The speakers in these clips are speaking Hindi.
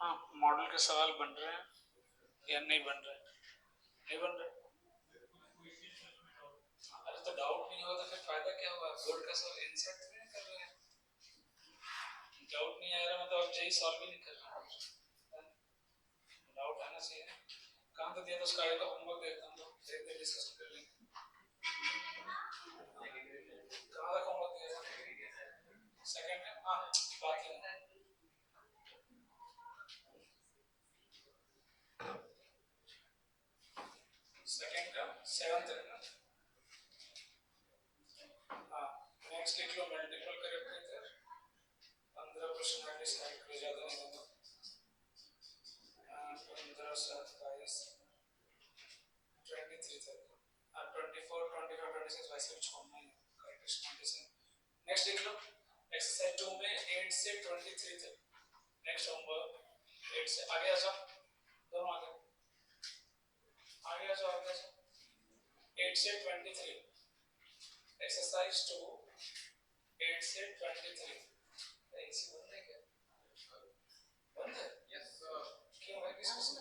हाँ, मॉडल के सवाल बन रहे हैं या नहीं बन रहे? नहीं बन रहे? अरे तो डाउट नहीं होगा तो फिर फायदा क्या हुआ? बोर्ड का सब इंसर्ट नहीं कर रहे हैं। डाउट नहीं आ रहा मतलब आप जेई सॉल्व ही नहीं कर रहे। डाउट आना चाहिए। कहाँ तक दिया था उसका? आगे का होमवर्क देखता हूँ, धीरे धीरे डिस्कस कर लेंगे। कहाँ तक होमवर्क दिया था? सेकंड में? हाँ, बात है। सेकंड का 7 तक ना? हाँ, नेक्स्ट लिख लो, मल्टीपल करेक्ट इधर 15 प्रश्न आगे साइड को ज्यादा नहीं होगा। 15 7 22 23 तक, 24 25 26 वैसे भी छोड़ना ही करेक्ट 27। नेक्स्ट देख लो, एक्सरसाइज 2 में 8 से 23 तक। नेक्स्ट होमवर्क 8 से आगे आ जाओ, दोनों आगे आगे आ जाओ, आगे आ जाओ। 8 से 23 एक्सरसाइज 2 8 से 23। इसी बंद है क्या? बंद है? Yes sir. क्यों भाई, किसको से?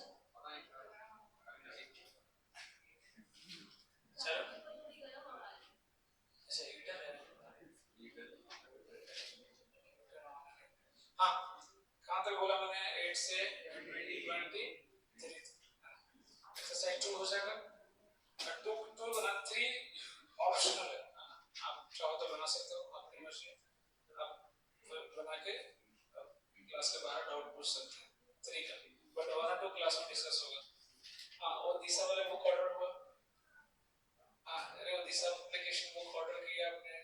चलो अच्छा, ईटर है। हाँ, कहाँ तक बोला मैंने? 8 से 23। एक्सरसाइज 2 हो जाएगा। 2 2 बना, 3 ऑप्शनल है। आप चाहो तो बना सकते हो, अपनी मर्जी। आप बना के क्लास के बाहर डाउट पूछ सकते हैं 3 का, बट 1 और 2 क्लास में डिस्कस होगा। हाँ, और दिशा वाले बुक ऑर्डर हुआ? हाँ, अरे वो दिशा एप्लीकेशन बुक ऑर्डर किया आपने?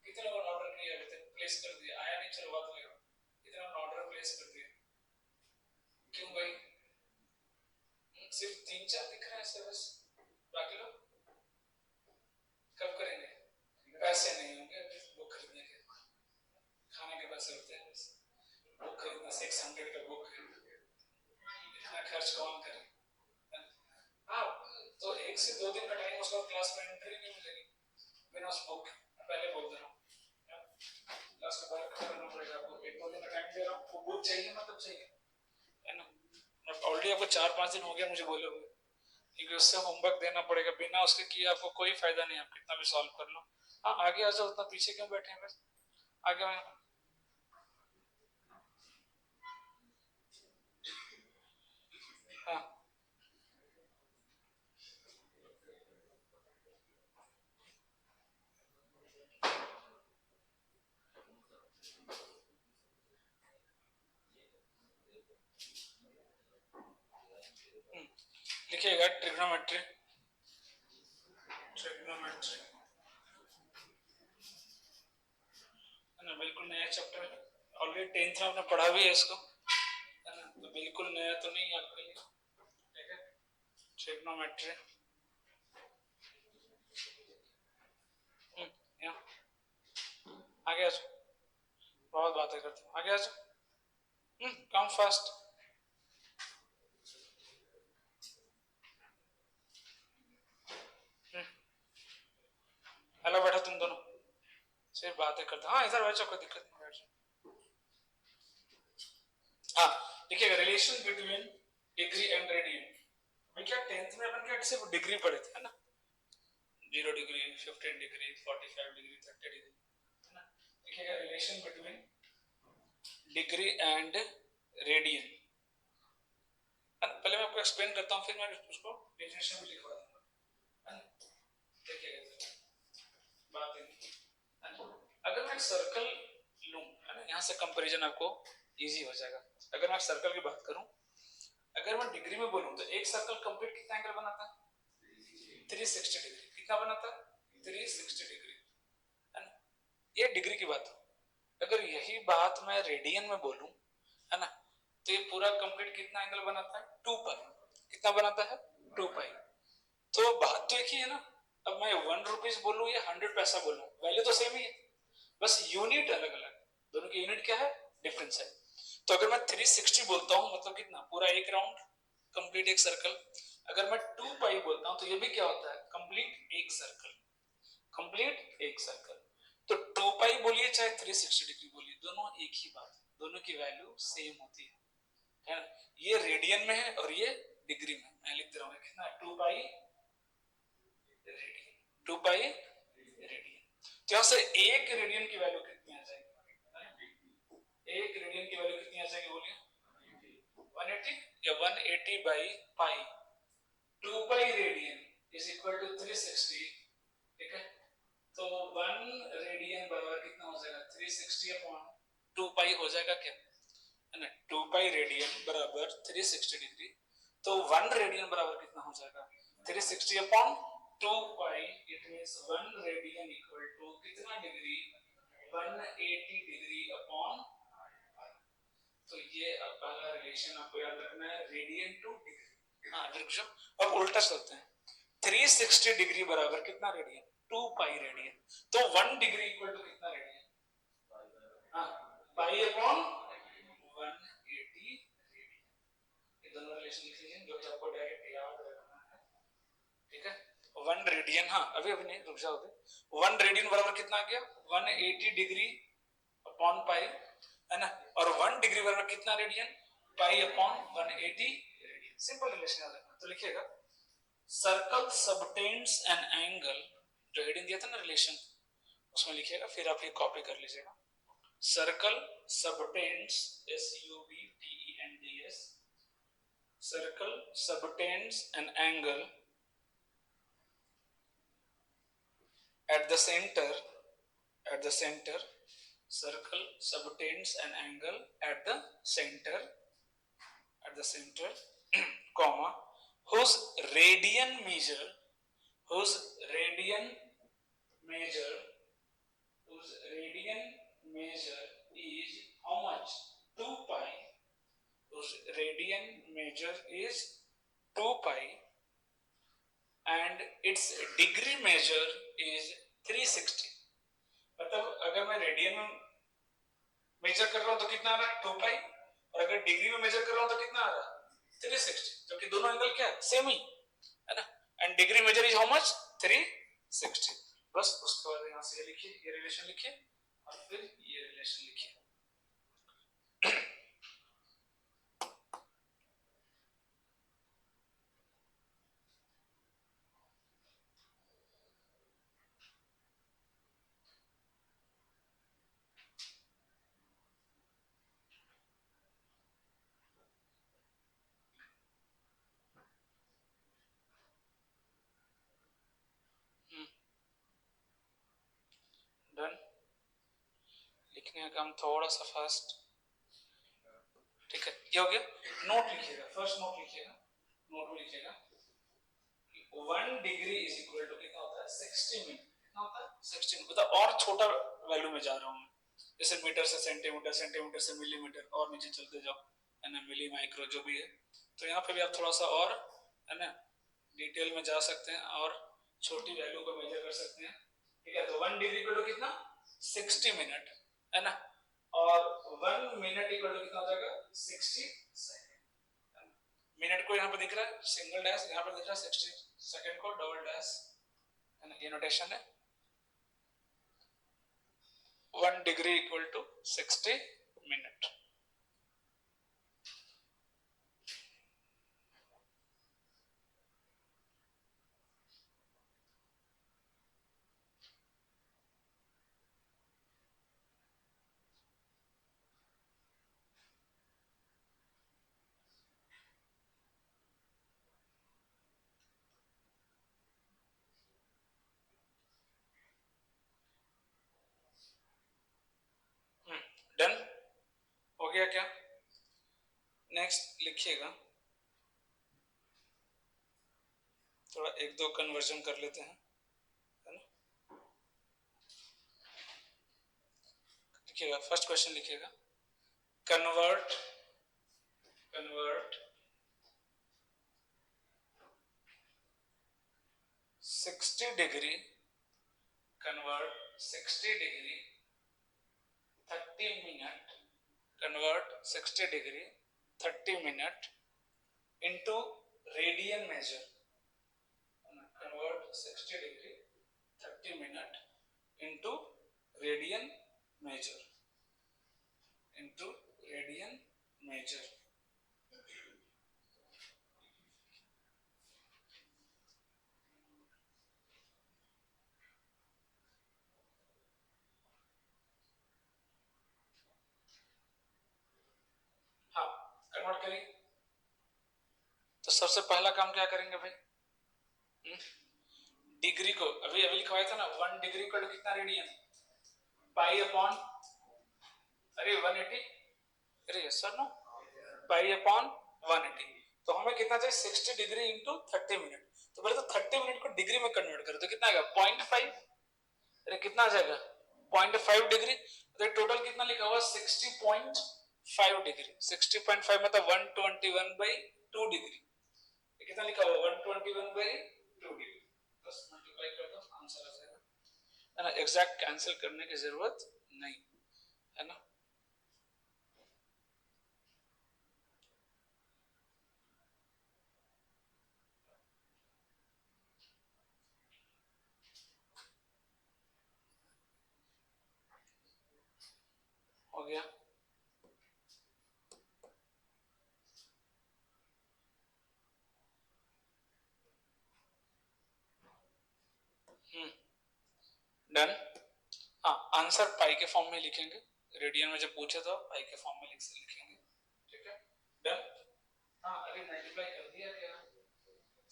कितने लोगों ने ऑर्डर किया? अभी तक प्लेस कर दिया? आया नहीं, चलो बात करो। कितने लोगों ने ऑर्डर प्लेस कर दिया? क्यों भाई? सिर्फ 3 4 दिख रहा है ऐसे बस, बाकी लोग कब करेंगे? पैसे नहीं होंगे बुक खरीदने के, खाने के पैसे होते हैं बस। बुक खरीदना 600 का बुक है, इतना खर्च कौन करे? हाँ, तो 1 से 2 दिन का टाइम, उसका क्लास में एंट्री नहीं मिलेगी बिना उस बुक। पहले बोल दे रहा हूँ, क्लास के बाहर करना पड़ेगा आपको। 1 2 दिन का टाइम दे रहा हूँ, वो बुक चाहिए मतलब चाहिए, है ना? ऑलरेडी आपको 4 5 दिन हो गया मुझे बोले हुए, क्योंकि उससे होमवर्क देना पड़ेगा। बिना उसके किए आपको कोई फायदा नहीं, आप कितना भी सॉल्व कर लो। हाँ, आगे आ जाओ, उतना पीछे क्यों बैठे हैं बस, आगे में। हाँ, लिखिएगा ट्रिग्नोमेट्री। ट्रिग्नोमेट्री है ना, बिल्कुल नया चैप्टर है। ऑलरेडी 10th में आपने पढ़ा भी है इसको, है ना, तो बिल्कुल नया तो नहीं आपके लिए। ठीक है, ट्रिग्नोमेट्री। आगे आ जाओ, बहुत बातें करते हो, आगे आ जाओ। Come fast. हेलो बैठो तुम दोनों, सिर्फ बातें करते हो। हाँ, इधर बैठो, कोई दिक्कत नहीं, बैठ जाओ। हाँ, देखिएगा, relation between degree and radian. मैं क्या 10th में अपन क्या सिर्फ डिग्री पढ़े थे, है ना? 0 डिग्री, 15 डिग्री, 45 डिग्री, 30 डिग्री, है ना? देखिएगा, relation between degree and radian. पहले मैं आपको एक्सप्लेन करता हूँ, फिर मैं उसको डेफिनेशन भी लिखवा दूंगा। देखिएगा, बात है, अगर मैं सर्कल लूं, है ना, यहाँ से कंपैरिजन आपको इजी हो जाएगा। अगर मैं सर्कल की बात करूं, अगर मैं डिग्री में बोलूं तो एक सर्कल कंप्लीट कितना एंगल बनाता है? 360 डिग्री। कितना बनाता है? 360 डिग्री, है ना? ये डिग्री की बात हो। अगर यही बात मैं रेडियन में बोलूं, है ना, तो ये पूरा कंप्लीट कितना एंगल बनाता है? 2 पाई। कितना बनाता है? 2 पाई। तो बात तो एक ही है ना। अब मैं 1 रुपीज बोलूं या 100 पैसा बोलूं, वैल्यू तो सेम ही है, बस यूनिट अलग अलग। दोनों की यूनिट क्या है? डिफरेंस है। तो अगर मैं 360 बोलता हूं मतलब कितना? पूरा एक राउंड, कंप्लीट एक सर्कल। अगर मैं 2 पाई बोलता हूं तो ये भी क्या होता है? कंप्लीट एक सर्कल। कंप्लीट एक सर्कल। तो 2 पाई बोलिए चाहे 360 डिग्री बोलिए, दोनों एक ही बात है, दोनों की वैल्यू सेम होती है। है ना, ये रेडियन में है और ये डिग्री में। मैं लिख दे रहा हूँ कितना, 2 पाई रेडियन, 2 पाई रेडियन। तो यहां से एक रेडियन की वैल्यू कितनी आ जाएगी, एक रेडियन की वैल्यू कितनी आ जाएगी बोलिए, 180 या 180 by pi, 2 pi radian is equal to 360, ठीक है। तो 1 रेडियन बराबर कितना हो जाएगा, 360 अपॉन 2 पाई हो जाएगा क्या, है ना, 2 पाई रेडियन बराबर 360 डिग्री। तो 1 रेडियन बराबर कितना हो जाएगा, 360 अपॉन 2 पाई, it means 1 radian equal to कितना डिग्री, 180 डिग्री अपॉन। तो ये अब पहला रिलेशन आपको याद रखना है, रेडियन टू डिग्री। हाँ रुक, अब उल्टा चलते हैं, 360 डिग्री बराबर कितना रेडियन, 2 पाई रेडियन। तो 1 डिग्री इक्वल टू कितना रेडियन, हाँ पाई अपॉन 180 रेडियन। ये दोनों रिलेशन लिख लीजिए जो कि आपको डायरेक्ट याद रखना है, ठीक है। 1 रेडियन, हाँ अभी अभी नहीं रुक जाओगे, 1 रेडियन बराबर कितना आ गया, 180 डिग्री अपॉन पाई, है ना, और 1 डिग्री बराबर कितना radian, pi upon 180 radian. Simple relation याद रखना। तो लिखिएगा, सर्कल सबटेंड्स एन एंगल, जो हेडिंग दिया था ना रिलेशन, उसमें लिखिएगा, फिर आप ये कॉपी कर लीजिएगा। Circle subtends, SUBTENDS, circle subtends an angle at the center, circle subtends an angle at the center, comma, whose radian measure, whose radian measure, whose radian measure is how much, 2 pi, whose radian measure is 2 pi and its degree measure is 360। मतलब अगर मैं रेडियन में मेजर कर रहा हूं तो कितना आ रहा है, 2 पाई, और अगर डिग्री में मेजर कर रहा हूं तो कितना आ रहा है, 360, जबकि दोनों एंगल क्या है, सेम ही है ना। And degree measure is how much, 360। बस उसके बाद यहां से ये लिखिए, ये रिलेशन लिखिए और फिर ये रिलेशन लिखिए। डन, लिखने का काम थोड़ा सा फास्ट, ठीक है। ये हो गया। नोट लिखिएगा, फर्स्ट नोट लिखिएगा, नोट में लिखिएगा 1 डिग्री इज इक्वल टू कितना होता है, 60 मिनट, कितना होता है 60 मिनट। मतलब और छोटा वैल्यू में जा रहा हूं, जैसे मीटर से सेंटीमीटर, सेंटीमीटर से मिलीमीटर, और नीचे चलते जाओ, है ना, मिली माइक्रो जो भी है। तो यहाँ पे भी आप थोड़ा सा और, है ना, डिटेल में जा सकते हैं और छोटी वैल्यू को मेजर कर सकते हैं, ठीक है। तो 1 डिग्री इक्वल टू कितना, 60 मिनट, है ना, और 1 मिनट इक्वल टू कितना हो जाएगा, 60 सेकंड। मिनट को यहाँ पे दिख रहा है सिंगल डैश, यहाँ पे दिख रहा है 60 सेकंड को डबल डैश, है ना, ये नोटेशन है। 1 degree equal to 60 minute. Done हो गया क्या, नेक्स्ट लिखिएगा, थोड़ा एक दो कन्वर्जन कर लेते हैं, है ना। लिखिएगा, फर्स्ट क्वेश्चन लिखिएगा, convert 60 degree, convert 60 degree 30 minute, convert 60 degree 30 minute into radian measure, convert 60 degree 30 minute into radian measure, into radian measure। Convert करिए। तो सबसे पहला काम क्या करेंगे भाई, डिग्री को अभी अभी लिखवाया था ना, 1 डिग्री को कितना रेडियन, पाई अपॉन, अरे 180, अरे सर नो, पाई अपॉन 180। तो हमें कितना चाहिए, 60 डिग्री इंटू 30 मिनट। तो पहले तो 30 मिनट को डिग्री में कन्वर्ट करो तो कितना आएगा 0.5, अरे कितना आ जाएगा 0.5 डिग्री। तो टोटल कितना लिखा हुआ 60.5 डिग्री, 60.5 मतलब 121/2 डिग्री। ये कितना लिखा हुआ 121/2 डिग्री। बस मल्टीप्लाई कर दो आंसर आ जाएगा, है ना। एग्जैक्ट कैंसिल करने की जरूरत नहीं, है ना। हो गया। डन। हाँ, आंसर पाई के फॉर्म में लिखेंगे, रेडियन में जब पूछे तो पाई के फॉर्म में लिखेंगे, ठीक है। डन। हाँ अरे मल्टीप्लाई कर दिया क्या,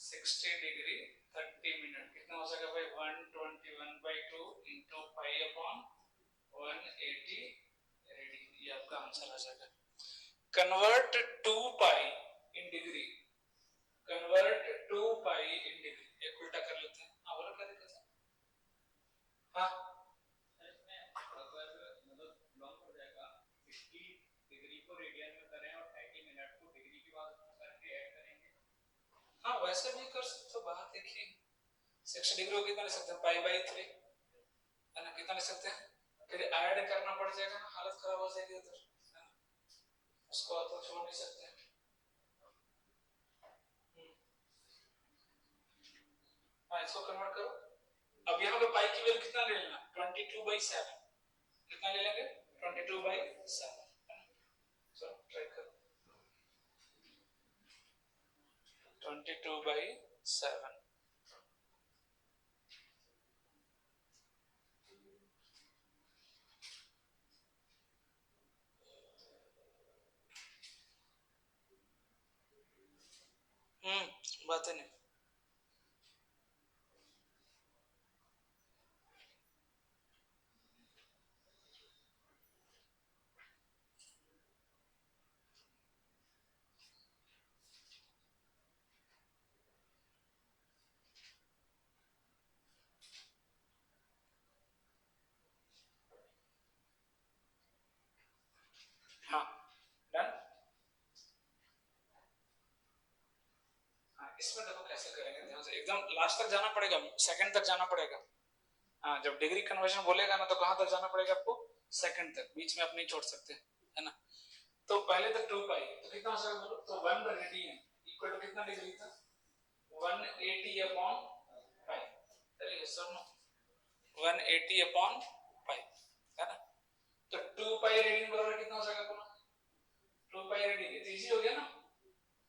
60 डिग्री 30 मिनट कितना हो जाएगा भाई 121/2 इंटू पाई अपॉन 180 रेडियन, ये आपका आंसर आ जाएगा। Convert 2 pi in degree, convert 2 pi in degree, एक उल्टा कर लेते हैं। हाँ बोलो क्या दिक्कत है। हाँ हाँ वैसे भी कर सकते हो, बात देखिए 60 डिग्री को कितना ले सकते हैं पाई/3, है ना, कितना ले सकते हैं, फिर ऐड करना पड़ जाएगा ना, हालत खराब हो जाएगी उधर, है ना, उसको तो छोड़ नहीं सकते। हाँ इसको कन्वर्ट करो। अब यहाँ पे पाई की वैल्यू कितना ले लेना 22/7, कितना ले लेंगे 22/7, चलो ट्राई करो 22/7। बात है नहीं। हाँ डन। हाँ इसमें देखो कैसे करेंगे, ध्यान से एकदम लास्ट तक जाना पड़ेगा, सेकंड तक जाना पड़ेगा। हाँ जब डिग्री कन्वर्जन बोलेगा ना तो कहां तक जाना पड़ेगा आपको, सेकंड तक, बीच में आप नहीं छोड़ सकते, है ना। तो पहले तक 2 पाई तो कितना हो जाएगा बोलो, तो 1 रेडियन इक्वल टू कितना डिग्री था 180 अपॉन पाई, अरे ये सर नो 180 अपॉन पाई, है ना। तो 2 पाई रेडियन बराबर कितना हो जाएगा बोलो, 2 पाई रेडियन, ये तो इजी हो गया ना,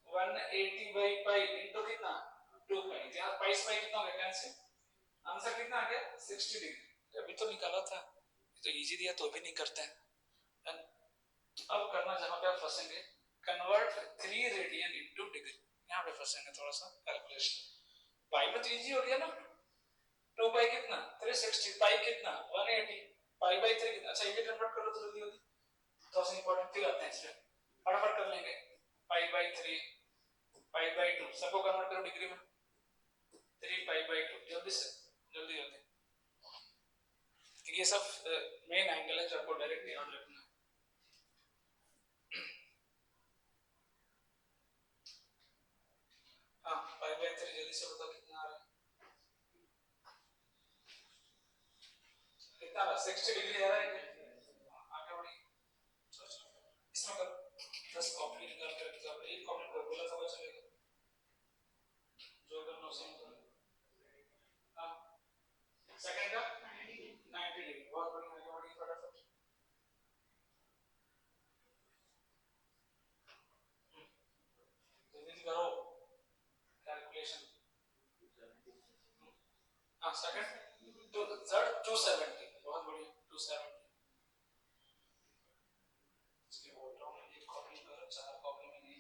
180/पाई इनटू कितना 2 पाई, यहां पाई से पाई कितना हो गया कैंसिल, आंसर कितना आ गया 60 डिग्री। अभी तो निकाला था, तो इजी दिया तो भी नहीं करते हैं। अब करना जहां पे आप फंसेंगे, कन्वर्ट 3 रेडियन इनटू डिग्री, यहां पे फंसेंगे थोड़ा सा कैलकुलेशन। पाई में तो इजी हो गया ना, 2 पाई कितना 360, पाई कितना 180, पाई/3 कितना, अच्छा ये कन्वर्ट कर लो तो जल्दी जल्दी, तो इंपॉर्टेंट फिर आते हैं इसमें, फटाफट कर लेंगे। पाई/3 पाई/2 सबको कन्वर्ट करो डिग्री में, 3 पाई/2 जल्दी से जल्दी जल्दी, ये सब मेन एंगल है जो आपको डायरेक्ट याद रखना है। हाँ पाई/3 जल्दी से बताओ कितना आ रहा है, कितना आ रहा है 60 डिग्री आ रहा है क्या, आगे बढ़िए सोचो इसमें करो, 10 कॉपी निकाल कर रखो, आप एक कॉपी को बोला था वो चलेगा, जो करना उसे करो। हाँ सेकंड का 90 डिग्री, बहुत बढ़िया, आगे बढ़िए फटाफट। जल्दी करो कैलकुलेशन। हाँ सेकंड तो थर्ड 270, बहुत बढ़िया 270, इसलिए बोल रहा हूँ एक कॉपी करो, 4 कॉपी में नहीं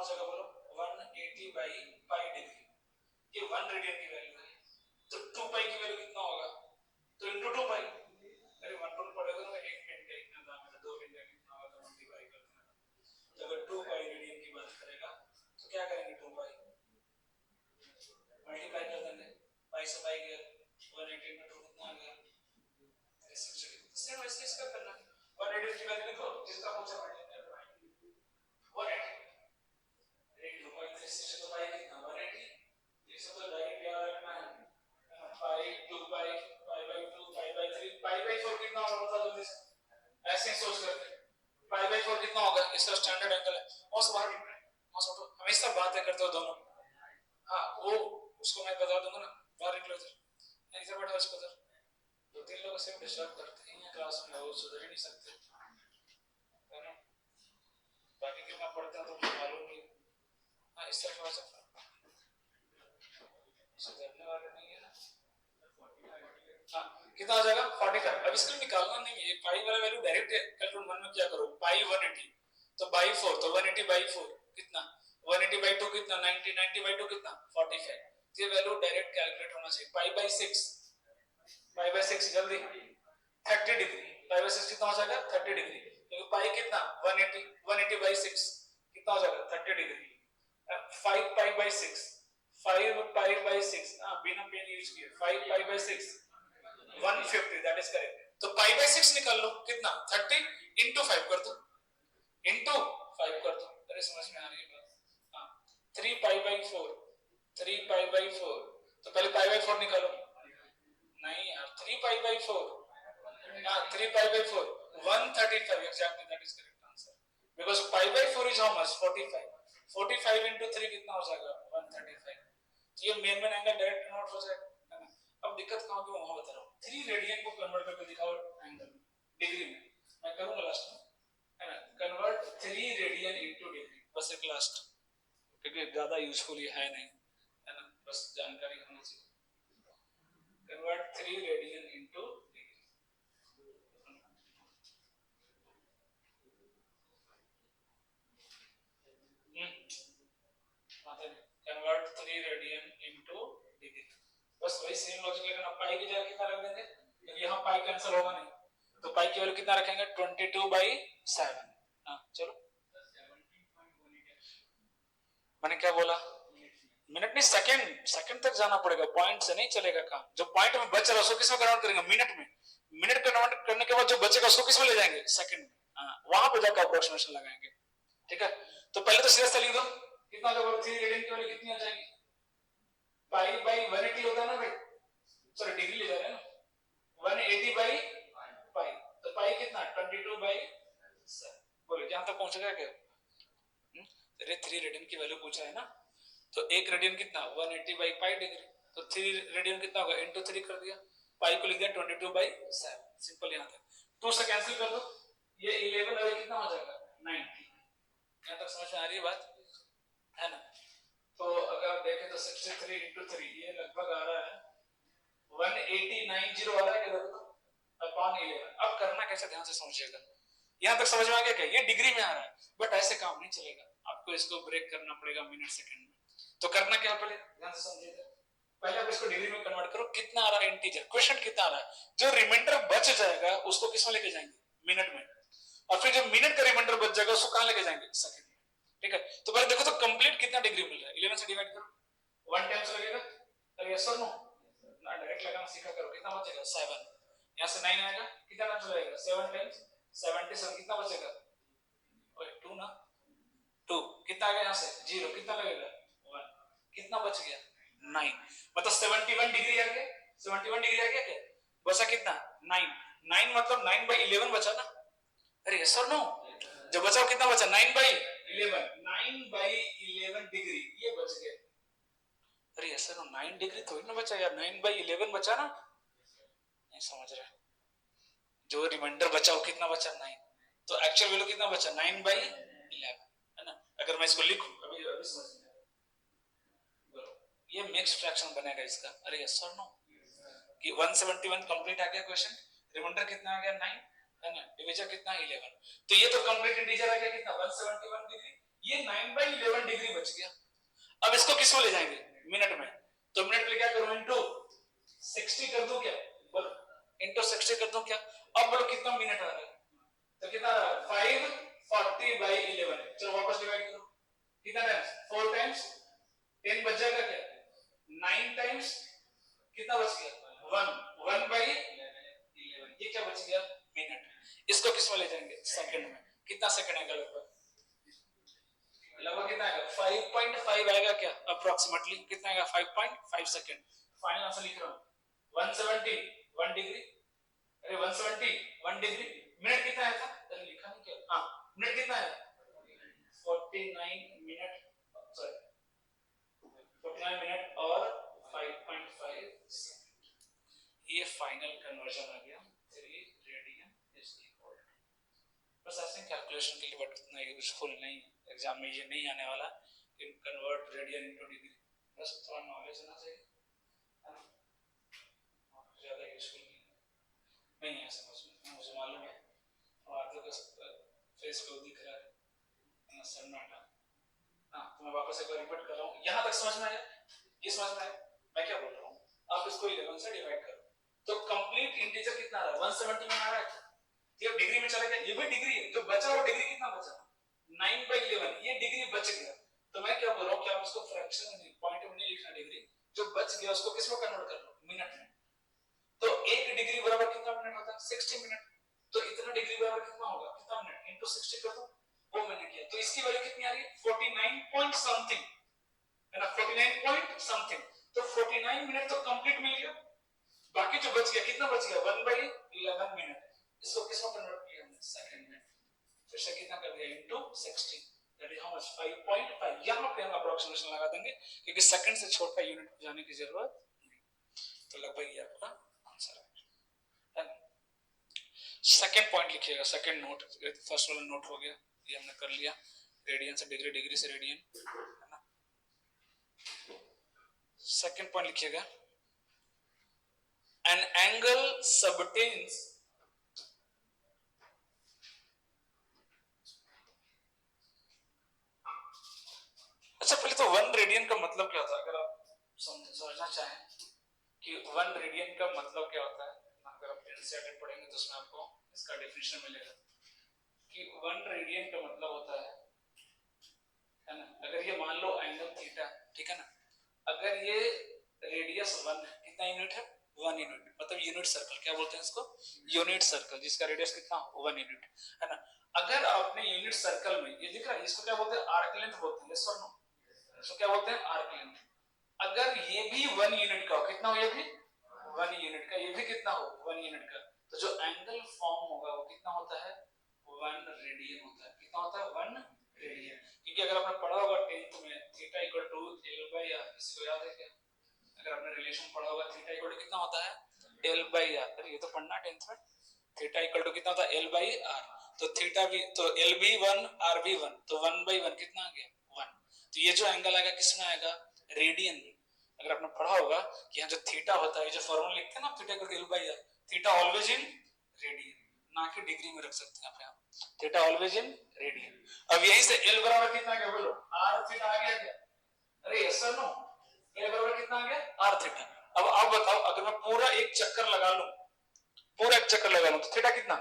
हो जाएगा बोलो 180 बाई पाई डिग्री, ये 1 रेडियन की वैल्यू है, तो 2 पाई की वैल्यू कितना होगा, तो इनटू 2 पाई, अरे 1 रूल पड़ेगा ना, एक मिनट का इतना दाम है, 2 मिनट का कितना होगा, तो मल्टीप्लाई कर देना। तो अगर 2 पाई रेडियन की बात करेगा तो क्या करेंगे, 2 पाई मल्टीप्लाई कर देंगे, पाई से पाई गया 180 में 2 कितना आ गया 360, सेम वैसे इसका करना 180 की वैल्यू लिखो, इसका पूछा मल्टीप्लाई 180, एक 2 पाई 360 तो पाई कितना 180, ये सब तो डायरेक्ट याद रखना है, pi 2 pi pi by 2 pi by 3 pi by 4 कितना होगा बता जल्दी से, ऐसे ही सोच करते पाई बाय 4 कितना होगा, इसका स्टैंडर्ड एंगल है, और बाहर हमेशा बातें करते हो दोनों, हाँ वो उसको मैं बता दूंगा ना, बाहर निकलो इधर इधर बैठो, इसको इधर, दो तीन लोग सिर्फ डिस्टर्ब करते हैं क्लास में, वो सुधर ही नहीं सकते है ना, बाकी कितना पढ़ते हैं तो मुझे मालूम नहीं, हाँ इस तरफ आ सकता सुधरने वाले नहीं है ना, हाँ कितना आ जाएगा 45, अब इसको निकालना नहीं है, पाई वाला वैल्यू डायरेक्ट कैलकुलेट मन में क्या करो, पाई 180 तो बाई 4, तो 180 बाई 4 कितना 180 बाई 2 कितना 90, 90 बाई 2 कितना 45, ये वैल्यू डायरेक्ट कैलकुलेट होना चाहिए, पाई बाई 6, पाई बाई 6 जल्दी 30 डिग्री, पाई बाई 6 कितना हो जाएगा 30 डिग्री, क्योंकि पाई कितना 180, 180 बाई 6 कितना हो जाएगा 30 degree, 5 pi by 6, 5 pi by 6, बिना पेन यूज किए 5 pi by 6 150, that is correct, तो पाई बाई 6 निकाल लो कितना 30 इंटू 5 कर दो, इंटू 5 कर दो, अरे समझ में आ रही है बात, हाँ 3 पाई बाई 4, 3 पाई बाई 4, तो पहले पाई बाई 4 निकालो, नहीं यार 3 पाई बाई 4, हाँ 3 pi by 4 135, exactly that is correct answer, because pi by 4 is how much 45, 45 into 3 कितना हो जाएगा 135, ये मेन एंगल डायरेक्ट नोट हो जाएगा, है ना। अब दिक्कत कहां पे वहां बता रहा हूं, 3 रेडियन को कन्वर्ट करके दिखाओ एंगल डिग्री में, मैं करूंगा लास्ट में, है ना, कन्वर्ट 3 रेडियन इनटू डिग्री, बस एक लास्ट, क्योंकि ज्यादा यूजफुल ये है नहीं, है ना, बस जानकारी होनी चाहिए, convert 3 radian into degree, convert 3 radian into degree, बस वही सेम लॉजिक लेकिन अब पाई की जगह कितना रख देंगे, क्योंकि यहाँ पाई कैंसिल होगा नहीं, तो पाई की वैल्यू कितना रखेंगे 22/7, हाँ चलो, मैंने क्या बोला, मिनट नहीं सेकंड, सेकंड तक जाना पड़ेगा, पॉइंट से नहीं चलेगा काम, जो पॉइंट में बच रहा है उसको किस में कन्वर्ट करेंगे, मिनट में, मिनट कन्वर्ट करने के बाद जो बचेगा उसको किस में ले जाएंगे, सेकंड में, हाँ वहां पे जाकर अप्रोक्सीमेशन लगाएंगे, ठीक है, तो पहले तो सीधा लिख दो, कितना जब 3 रेडियन की वैल्यू कितनी आ जाएगी, पाई बाई 180 होता है ना भाई, सॉरी डिग्री ले जा रहे हैं ना, 180 बाई पाई, तो पाई कितना 22/7, बोलो यहां तक पहुंचेगा क्या, अरे 3 रेडियन की वैल्यू पूछा है ना, तो 1 रेडियन कितना 180 बाई पाई डिग्री, तो 3 रेडियन कितना होगा इनटू 3 कर दिया, पाई को लिख दिया 22/7, सिंपल, यहां तक 2 से कैंसिल कर दो, ये 11 और कितना हो जाएगा 90, यहां तक समझ में आ रही है बात, है ना, तो अगर आप देखें तो 63 इंटू 3 ये लगभग आ रहा है 1890 आ रहा है किधर तो अपॉन 11, अब करना कैसे ध्यान से समझिएगा, यहां तक समझ में आ गया क्या, ये डिग्री में आ रहा है, बट ऐसे काम नहीं चलेगा, आपको इसको ब्रेक करना पड़ेगा मिनट सेकंड में, तो करना क्या पहले ध्यान से समझिएगा, पहले आप इसको डिग्री में कन्वर्ट करो, कितना आ रहा है इंटीजर, क्वेश्चन कितना आ रहा है, जो रिमाइंडर बच जाएगा उसको किस में लेके जाएंगे, मिनट में, और फिर जो मिनट का रिमाइंडर बच जाएगा उसको कहां लेके जाएंगे, सेकंड में, ठीक है, तो पहले देखो तो कंप्लीट कितना डिग्री मिल रहा है, 11 से डिवाइड करो, 1 टाइम्स लगेगा, अरे यस और नो, ना डायरेक्ट लगाना सीखा करो, कितना बचेगा 7, यहां से 9 आएगा, कितना टाइम्स लगेगा 7 टाइम्स 77, कितना बचेगा, ओए 2 ना, 2 कितना आ गया, यहां से 0 कितना लगेगा 1, कितना बच गया 9, मतलब 71 डिग्री आ गया, 71 डिग्री आ गया क्या, बचा कितना 9, 9 मतलब 9/11 बचा ना, अरे यस और नो, जो बचा कितना बचा 9/11, 9/11 डिग्री ये बच गया, अरे यस और नो 9 डिग्री थोड़ी ना बचा यार, 9/11 बचा ना, नहीं समझ रहे, जो रिमाइंडर बचा वो कितना बचा 9, तो एक्चुअल वैल्यू कितना बचा 9/11, है ना, अगर मैं इसको लिखूं अभी अभी समझ में बोलो, ये मिक्स्ड फ्रैक्शन बनेगा इसका, अरे यस और नो, कि 171 कंप्लीट आ गया क्वेश्चन, रिमाइंडर कितना आ गया 9, है ना, डिवीजर कितना 11, तो ये तो कंप्लीट इंटीजर आ गया कितना 171 डिग्री, ये 9/11 डिग्री बच गया। अब इसको किस में ले जाएंगे? मिनट में। तो मिनट में क्या करूं? इनटू 60 कर दूं क्या? बोलो इनटू 60 कर दूं क्या? अब बोलो कितना मिनट आ रहा है? तो कितना आ रहा है? 540/11 है। चलो वापस डिवाइड करो। कितना टाइम्स? 4 टाइम्स 10 बच जाएगा क्या? 9 टाइम्स कितना बच गया? 1 1/11। ये क्या बच गया? मिनट। इसको किस में ले जाएंगे? सेकंड में। कितना सेकंड आएगा? लगभग कितना आएगा? 5.5 आएगा क्या? अप्रोक्सीमेटली कितना आएगा? 5.5 सेकंड। फाइनल आंसर लिख रहा हूं 170 1 डिग्री। अरे 170 1 डिग्री। मिनट कितना आया था? अरे लिखा नहीं क्या? हाँ मिनट कितना आया? 49 मिनट, सॉरी 49 मिनट और 5.5 सेकंड। ये फाइनल कन्वर्जन आ गया। 3 रेडियन इज इक्वल टू, बस ऐसे कैलकुलेशन के लिए, बट इतना यूजफुल नहीं है, एग्जाम में ये नहीं आने वाला कि कन्वर्ट रेडियन इनटू डिग्री। बस थोड़ा नॉलेज होना चाहिए, है ना? ज्यादा यूजफुल नहीं है समझ में, मुझे मालूम है। और आगे का फेस को दिख रहा है सन्नाटा। हाँ तो मैं वापस एक बार रिपीट कर रहा हूँ। यहाँ तक समझ में आया? ये समझ में आया मैं क्या बोल रहा हूँ? आप इसको 11 से डिवाइड करो तो कंप्लीट इंटीजर कितना आ रहा है? 170 में आ रहा है। ये डिग्री में चला गया, ये भी डिग्री है। जो बचा वो डिग्री कितना बचा? 9/11। ये डिग्री बच गया। तो मैं क्या बोल रहा हूँ कि आप इसको फ्रैक्शन में, पॉइंट में नहीं लिखना डिग्री। जो बच गया उसको किस में कन्वर्ट कर लो? मिनट में। तो 1 डिग्री बराबर कितना मिनट होता है? 60 मिनट। तो इतना डिग्री बराबर कितना होगा? कितना मिनट? इनटू 60 कर दो, वो मिनट है। तो इसकी वैल्यू कितनी आ रही है? 49 पॉइंट समथिंग, है ना? 49 पॉइंट समथिंग। तो 49 मिनट तो कंप्लीट मिल गया। बाकी जो बच गया कितना बच गया? 1/11 मिनट। इसको किसमें कन्वर्ट किया हमने? सेकंड में। फिर से कितना कर दिया? Into 60, that is how much? 5.5। यहां पे हम अप्रोक्सीमेशन लगा देंगे क्योंकि सेकंड से छोटा यूनिट को जाने की जरूरत नहीं। तो लगभग ये आपका आंसर है। सेकंड पॉइंट लिखिएगा, सेकंड नोट। फर्स्ट वाला नोट हो गया, ये हमने कर लिया। रेडियन से डिग्री, डिग्री से रेडियन, है ना? सेकंड पॉइंट लिखिएगा, an angle subtends अच्छा पहले तो 1 रेडियन का मतलब क्या होता है? अगर आप समझना चाहें कि 1 रेडियन का मतलब क्या होता है, अगर आप एनसीईआरटी पढ़ेंगे तो उसमें आपको इसका डेफिनेशन मिलेगा कि 1 रेडियन का मतलब होता है ना? अगर ये मान लो एंगल थीटा, ठीक है ना? अगर ये रेडियस 1 है, कितना यूनिट है? 1 यूनिट, मतलब यूनिट सर्कल। क्या बोलते हैं इसको? यूनिट सर्कल, जिसका रेडियस कितना? 1 यूनिट, है ना? अगर आपने यूनिट सर्कल में, ये दिख रहा है, इसको क्या बोलते हैं? आर्क लेंथ बोलते हैं। यस और नो? इसको क्या बोलते हैं? Arc length. अगर ये भी 1 यूनिट का हो, कितना हो? ये भी 1 यूनिट का, ये भी कितना हो? 1 यूनिट का। तो जो एंगल फॉर्म होगा वो कितना होता है? 1 रेडियन होता है। कितना होता है? 1 रेडियन। क्योंकि अगर आपने पढ़ा होगा 10th में theta equal to L by R, इसको याद है क्या? अगर आपने रिलेशन पढ़ा होगा थीटा इक्वल टू कितना होता है? L by R। अरे ये तो पढ़ना 10th में। थीटा इक्वल टू कितना होता है? L by R। तो थीटा भी तो L भी 1 R भी 1, तो 1/1 कितना आ गया? 1। तो ये जो एंगल आएगा किसमें आएगा? रेडियन में। अगर आपने पढ़ा होगा कि यहाँ जो थीटा होता है, जो फॉर्मूला लिखते हैं ना theta equal to L by R, theta always in radian, ना कि डिग्री में रख सकते हैं आप यहाँ। Theta always in radian. अब यहीं से L बराबर कितना आ गया? बोलो R थीटा आ गया क्या? अरे यस सर नो? L बराबर कितना आ गया? R theta. अब आप बताओ, अगर मैं पूरा एक चक्कर लगा लूं, पूरा एक चक्कर लगा लूं, तो थीटा कितना?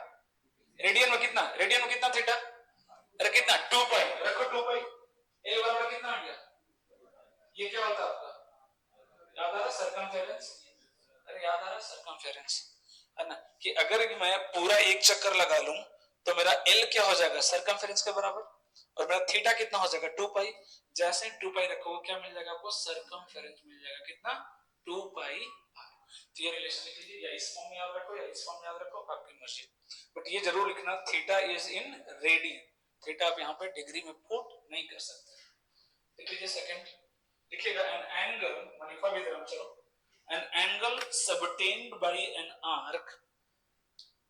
रेडियन में कितना? रेडियन में कितना थीटा? अरे कितना? 2 पाई। रखो 2 पाई। L बराबर कितना आ गया? ये क्या होता है आपका? याद आ रहा? सर्कमफेरेंस। अरे याद आ रहा? सर्कमफेरेंस, है ना? कि अगर मैं पूरा एक चक्कर लगा लूं तो मेरा L क्या हो जाएगा? सर्कमफेरेंस के बराबर। और मेरा थीटा कितना हो जाएगा? 2 पाई। जैसे 2 पाई रखोगे क्या मिल जाएगा आपको? सर्कमफेरेंस मिल जाएगा। कितना? 2 पाई। तो ये रिलेशन लिख लीजिए, या इस फॉर्म में याद रखो या इस फॉर्म में याद रखो, आपकी मर्जी। बट ये जरूर लिखना theta is in radian. Theta आप यहाँ पे डिग्री में पुट नहीं कर सकते। लिख लीजिए सेकंड। लिखिएगा एन एंगल, मनीफा भी दे रहा हूं, चलो। an angle subtended by an arc,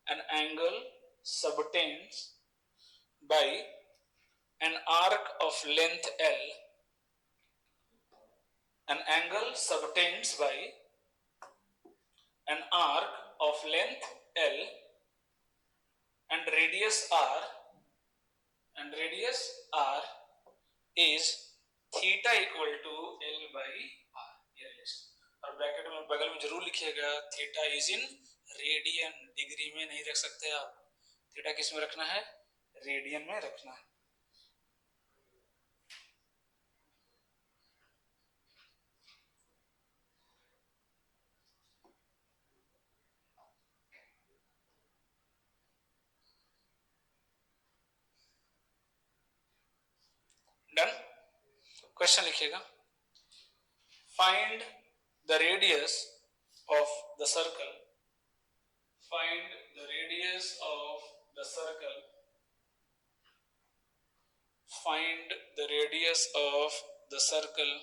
an angle subtends by an arc of length L, an angle subtends by an arc of length L and radius R, and radius R is theta equal to L by R, ये रिलेशन। और ब्रैकेट में बगल में जरूर लिखिएगा theta is in radian, degree में नहीं रख सकते आप। थीटा किस में रखना है? रेडियन में रखना है। डन। क्वेश्चन लिखिएगा, find the radius of the circle, find the radius of the circle, find the radius of the circle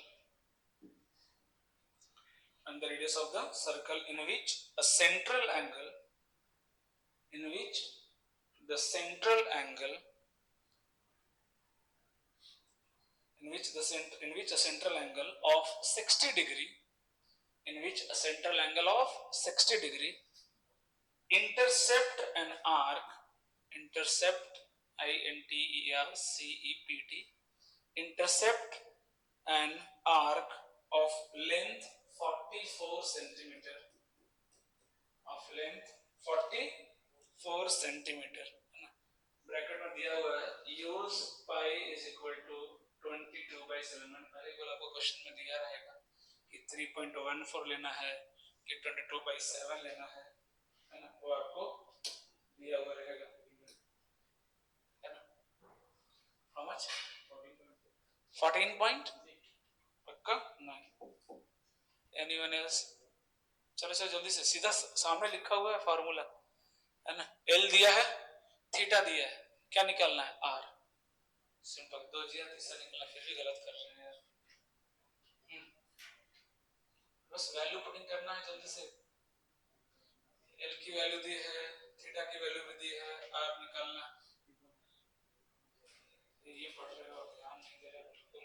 and the radius of the circle in which a central angle, in which the central angle, in which a central angle of 60 degree, in which a central angle of 60 degree intercept an arc, intercept INTERCEPT, intercept an arc of length 44 centimeter, of length 44 centimeter। Bracket में दिया हुआ है use pi is equal to 22/7। पहले वाला आपको क्वेश्चन में दिया रहेगा कि 3.14 लेना है कि 22/7 लेना है ना, वो आपको दिया हुआ रहेगा, है ना। How much? 14 पॉइंट पक्का? नहीं। Anyone else? चलो चलो जल्दी से, सीधा सामने लिखा हुआ है फार्मूला, है ना। एल दिया है, थीटा दिया है, क्या निकालना है? आर। सिंपल, दो जिया तीसरा निकला, फिर भी गलत कर रहे हैं यार। बस वैल्यू पुटिंग करना है जल्दी से। एल की वैल्यू दी है, थीटा की वैल्यू भी दी है, आर निकालना। ये पढ़ रहे हो, ध्यान नहीं दे रहे बिल्कुल।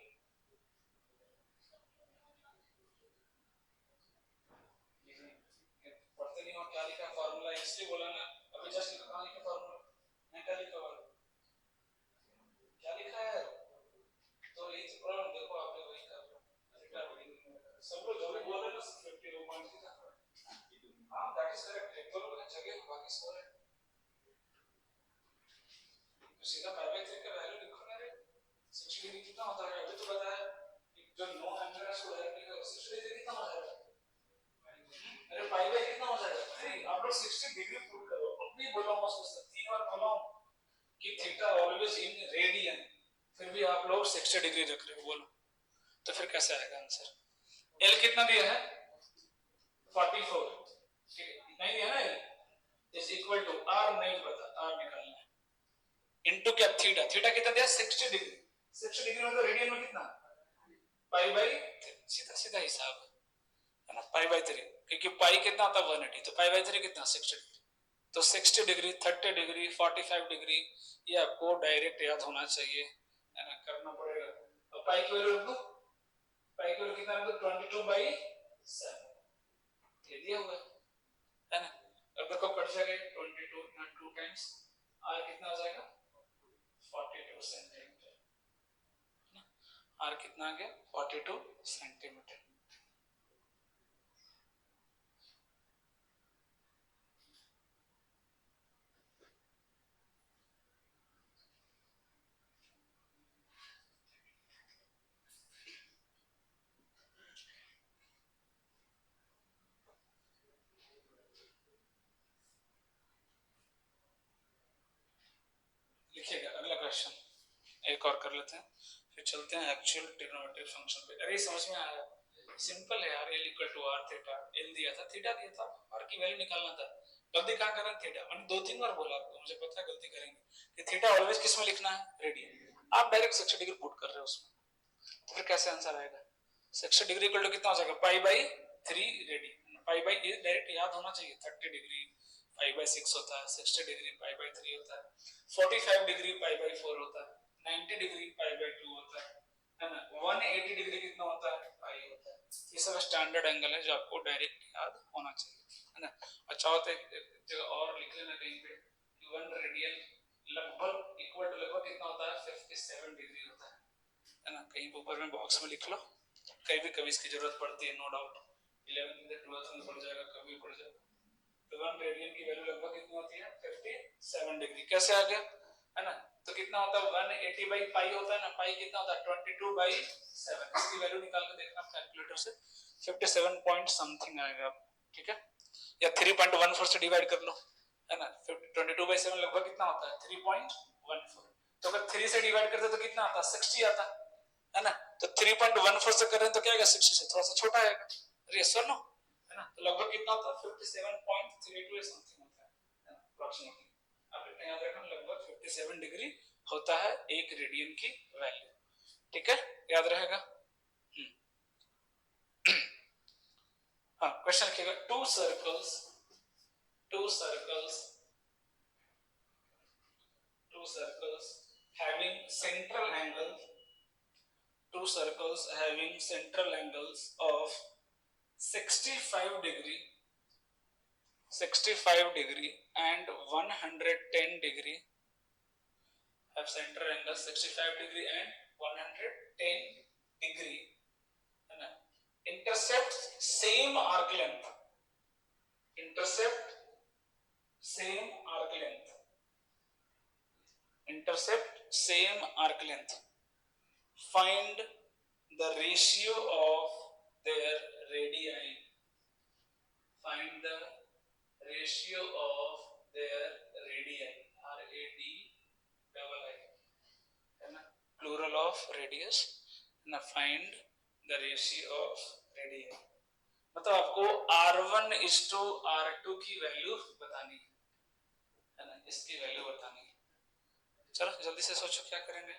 पढ़ते नहीं हो, क्या लिखा फार्मूला, इसलिए बोला ना अभी जस्ट लिखा, कहां लिखा फार्मूला? मैं क्या लिखा हुआ, क्या लिखा है? तो ये प्रॉब्लम देखो, आपने वही कर रहे हो, थीटा वही सब लोग जो भी बोल रहे हैं ना 50 लोग मान के, हाँ दैट इज करेक्ट, एक दो लोग जगह बाकी सो रहे हैं। तो सीधा पाई बाय 3 का वैल्यू लिखो ना रे, 60 डिग्री कितना होता है? अभी तो बताया जो नो एंगल है उसको डायरेक्ट लिखो, 60 डिग्री कितना हो जाएगा? अरे पाई बाय कितना हो जाएगा? अरे आप लोग 60 डिग्री प्रूव करो, अपनी बोला हूं उसको 3 बार बोला हूं कि थीटा ऑलवेज इन रेडियन, फिर भी आप लोग 60 डिग्री रख रहे हो, बोलो तो फिर कैसे आएगा आंसर? एल कितना दिया है? 44, ठीक है, नहीं दिया ना L, is equal to R, नहीं पता, आर निकालना है, इनटू क्या थीटा, थीटा कितना दिया? 60 डिग्री, 60 डिग्री मतलब रेडियन में कितना? पाई बाय, सीधा सीधा हिसाब है ना, पाई बाय 3, क्योंकि पाई कितना होता है 180, तो पाई बाय 3 कितना? 60 डिग्री। तो 60 डिग्री, 30 डिग्री, 45 डिग्री, ये आपको डायरेक्ट याद होना चाहिए, है ना, करना पड़ेगा। अब पाई की वैल्यू रख दो, पाई की वैल्यू कितना रख दो? 22/7, ये दिया हुआ है ना। अब देखो कट जाएगा 22 ना 2 टाइम्स, आर कितना आ जाएगा? 42 सेंटीमीटर, आर कितना आ गया? 42 सेंटीमीटर। लिखिएगा अगला क्वेश्चन, एक और कर लेते हैं, फिर चलते हैं एक्चुअल ट्रिग्नोमेट्रिक फंक्शन पे। अरे समझ में आया, सिंपल है यार, L equal to R theta, L दिया था, थीटा दिया था, आर की वैल्यू निकालना था। गलती कहां कर रहे हैं? थीटा, मैंने 2-3 बार बोला आपको, मुझे पता है गलती करेंगे कि थीटा ऑलवेज किस में लिखना है? रेडियन। आप डायरेक्ट 60 डिग्री पुट कर रहे हो उसमें, तो फिर कैसे आंसर आएगा? 60 डिग्री इक्वल टू कितना हो जाएगा? पाई बाय 3 रेडियन, पाई बाय ये डायरेक्ट याद होना चाहिए, 30 डिग्री पाई बाय 6 होता है, 60 डिग्री पाई बाय 3 होता है, 45 डिग्री पाई बाय 4 होता है, 90 डिग्री पाई बाय 2 होता है ना, 180 डिग्री कितना होता है? पाई होता है। ये सब स्टैंडर्ड एंगल है जो आपको डायरेक्ट याद होना चाहिए, है ना। अच्छा होता है एक जगह और लिख लेना कहीं पे, 1 रेडियन लगभग इक्वल टू लगभग कितना होता है? 57 डिग्री होता है है ना, कहीं ऊपर में बॉक्स में लिख लो, कहीं भी कभी इसकी जरूरत पड़ती है, नो डाउट 11th में 12th में पड़ जाएगा, कभी पड़ जाएगा। तो 1 रेडियन की वैल्यू लगभग कितनी होती है 57 डिग्री। कैसे आ गया, है ना, तो कितना होता है 180 बाई पाई होता है ना, पाई कितना होता है 22/7, इसकी वैल्यू निकाल के देखना कैलकुलेटर से, 57 पॉइंट समथिंग आएगा, ठीक है, या 3.14 से डिवाइड कर लो, है ना, 22/7 लगभग कितना होता है 3.14, तो अगर 3 से डिवाइड करते तो कितना आता 60 आता है ना, तो 3.14 से कर रहे हैं तो क्या आएगा 60 से थोड़ा सा छोटा आएगा, यस और नो, है ना, तो लगभग कितना होता है 57.32 समथिंग होता है अप्रोक्सीमेटली, आप इतना याद रखना, लगभग 57 डिग्री होता है 1 रेडियन की वैल्यू, ठीक है, याद रहेगा। हाँ, क्वेश्चन लिखिएगा, two circles having central angles, two circles having central angles of 65 degree and 110 degree, have central angles 65 degree and 110 degree, है ना, intercept same arc length, intercept same arc length, find the ratio of their radii, find the ratio of their radii, radii, है ना, plural of radius, है ना, find the ratio of radii, मतलब आपको R1:R2 की वैल्यू बतानी है ना, इसकी वैल्यू बतानी है। चलो जल्दी से सोचो क्या करेंगे,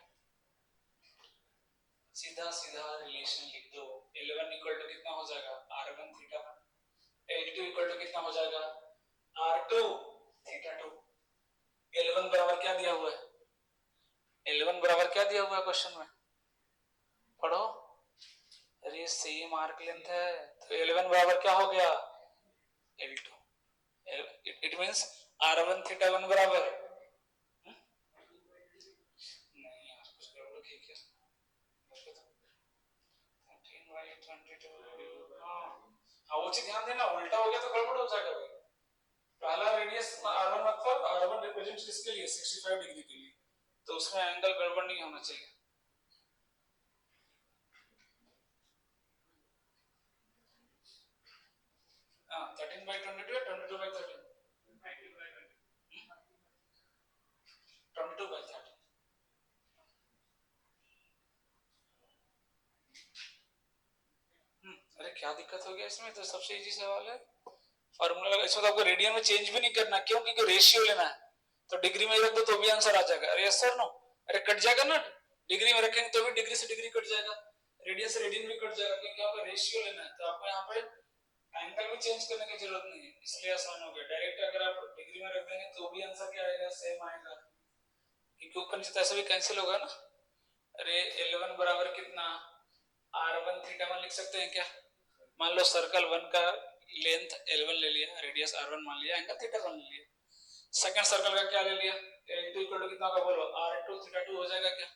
सीधा सीधा रिलेशन लिख दो, L1 इक्वल टू कितना हो जाएगा R1 theta 1, L2 equal to कितना हो जाएगा R2 थीटा 2, L1 बराबर क्या दिया हुआ है, L1 बराबर क्या दिया हुआ है क्वेश्चन में, पढ़ो, अरे सेम आर्क लेंथ है, तो L1 बराबर क्या हो गया L2, it means R1 theta 1 बराबर, नहीं यार कुछ गड़बड़ की क्या, 13/22, हाँ वो चीज ध्यान देना, उल्टा हो गया तो गड़बड़ हो जाएगा भाई, पहला रेडियस R1 मतलब R1 रिप्रेजेंट किसके लिए 65 डिग्री के लिए, तो उसमें एंगल गड़बड़ नहीं होना चाहिए। हाँ 13/22 या 22/13, 22/13, अरे क्या दिक्कत हो गया इसमें, तो सबसे इजी सवाल है, फॉर्मूला लगा, इसमें तो आपको रेडियन में चेंज भी नहीं करना, क्यों, क्योंकि रेशियो लेना है, तो डिग्री में रख दो तो भी आंसर आ जाएगा, अरे यस सर नो, अरे कट जाएगा ना, डिग्री में रखेंगे तो भी डिग्री से डिग्री कट जाएगा, रेडियन से रेडियन भी कट जाएगा, क्योंकि आपका रेशियो लेना है, तो आपको यहाँ पे एंगल भी चेंज करने की जरूरत नहीं है, इसलिए आसान हो गया, डायरेक्ट अगर आप डिग्री में रख देंगे तो भी आंसर क्या आएगा सेम आएगा, क्योंकि ऊपर नीचे ऐसे भी कैंसिल होगा ना, अरे L1 बराबर कितना R1 थीटा 1 लिख सकते हैं क्या, मान लो सर्कल 1 का लेंथ L1 ले लिया, रेडियस R1 मान लिया, एंगल थीटा 1 ले लिया, सेकंड सर्कल का क्या ले लिया L2 इक्वल टू कितना होगा बोलो R2 थीटा 2 हो जाएगा क्या,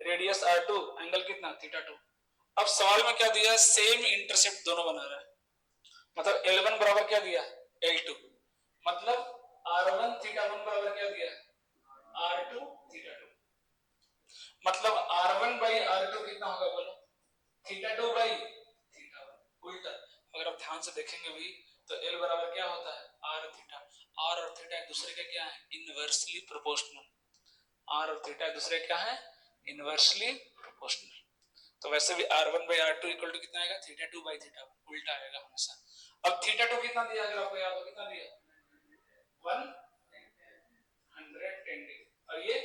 रेडियस R2 एंगल कितना थीटा 2, अब सवाल में क्या दिया, सेम इंटरसेप्ट दोनों बना रहा है, मतलब L1 बराबर क्या दिया L2, मतलब R1 थीटा 1 बराबर क्या दिया R2 थीटा 2, मतलब R1/R2 कितना होगा बोलो थीटा 2/थीटा 1, उल्टा, अगर आप ध्यान से देखेंगे भी तो L बराबर क्या होता है R थीटा, R और थीटा एक दूसरे के क्या है इनवर्सली प्रोपोर्शनल, R और थीटा एक दूसरे क्या है इनवर्सली प्रोपोर्शनल, तो वैसे भी R1/R2 इक्वल टू कितना आएगा थीटा 2/थीटा 1, उल्टा आएगा हमेशा। अब थीटा 2 कितना दिया, अगर आपको याद हो कितना दिया 110 डिग्री, और ये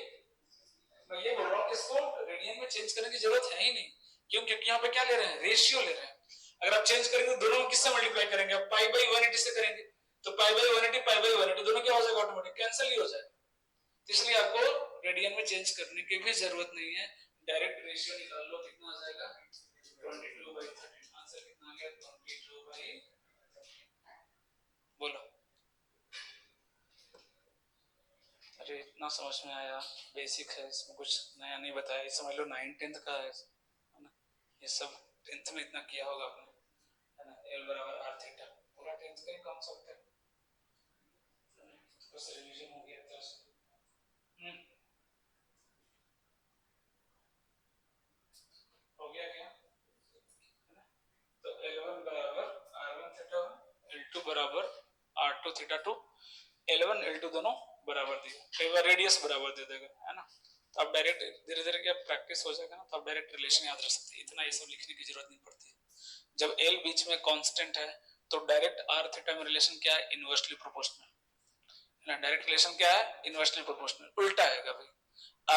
मैं ये बोल रहा हूँ इसको रेडियन में चेंज करने की जरूरत है ही नहीं, क्यों, क्योंकि यहाँ पे क्या ले रहे हैं रेशियो ले रहे हैं, अगर आप चेंज करेंगे दोनों को किससे मल्टीप्लाई करेंगे, आप π/180 से करेंगे, तो π/180 दोनों क्या हो जाएगा ऑटोमेटिक कैंसिल ही हो जाएगा, इसलिए आपको रेडियन में चेंज करने की भी जरूरत नहीं है, डायरेक्ट रेशियो निकाल लो, कितना आ जाएगा 22/13, आंसर कितना आ गया 22/, बोलो, अरे इतना इतना समझ में आया, बेसिक है, इसमें कुछ नया नहीं बताया। ये समझ लो 9-10 का है ना, ये सब 10th में इतना किया होगा आपने, है ना। L बराबर R थीटा पूरा 10th का ही कॉन्सेप्ट है, बस रिवीजन हो गया एक तरह से। हो गया क्या, है ना। तो L1 बराबर R1 थीटा, L2 बराबर R2 थीटा 2, L1 L2 दोनों बराबर दिए, कई बार रेडियस बराबर दे देगा, है ना। तो आप डायरेक्ट धीरे धीरे क्या प्रैक्टिस हो जाएगा ना, तो आप डायरेक्ट रिलेशन याद रख सकते हैं, इतना ये सब लिखने की जरूरत नहीं पड़ती है। जब L बीच में कांस्टेंट है तो डायरेक्ट R थीटा में रिलेशन क्या है, इनवर्सली प्रोपोर्शनल, है ना। डायरेक्ट रिलेशन क्या है, इनवर्सली प्रोपोर्शनल, उल्टा आएगा भाई।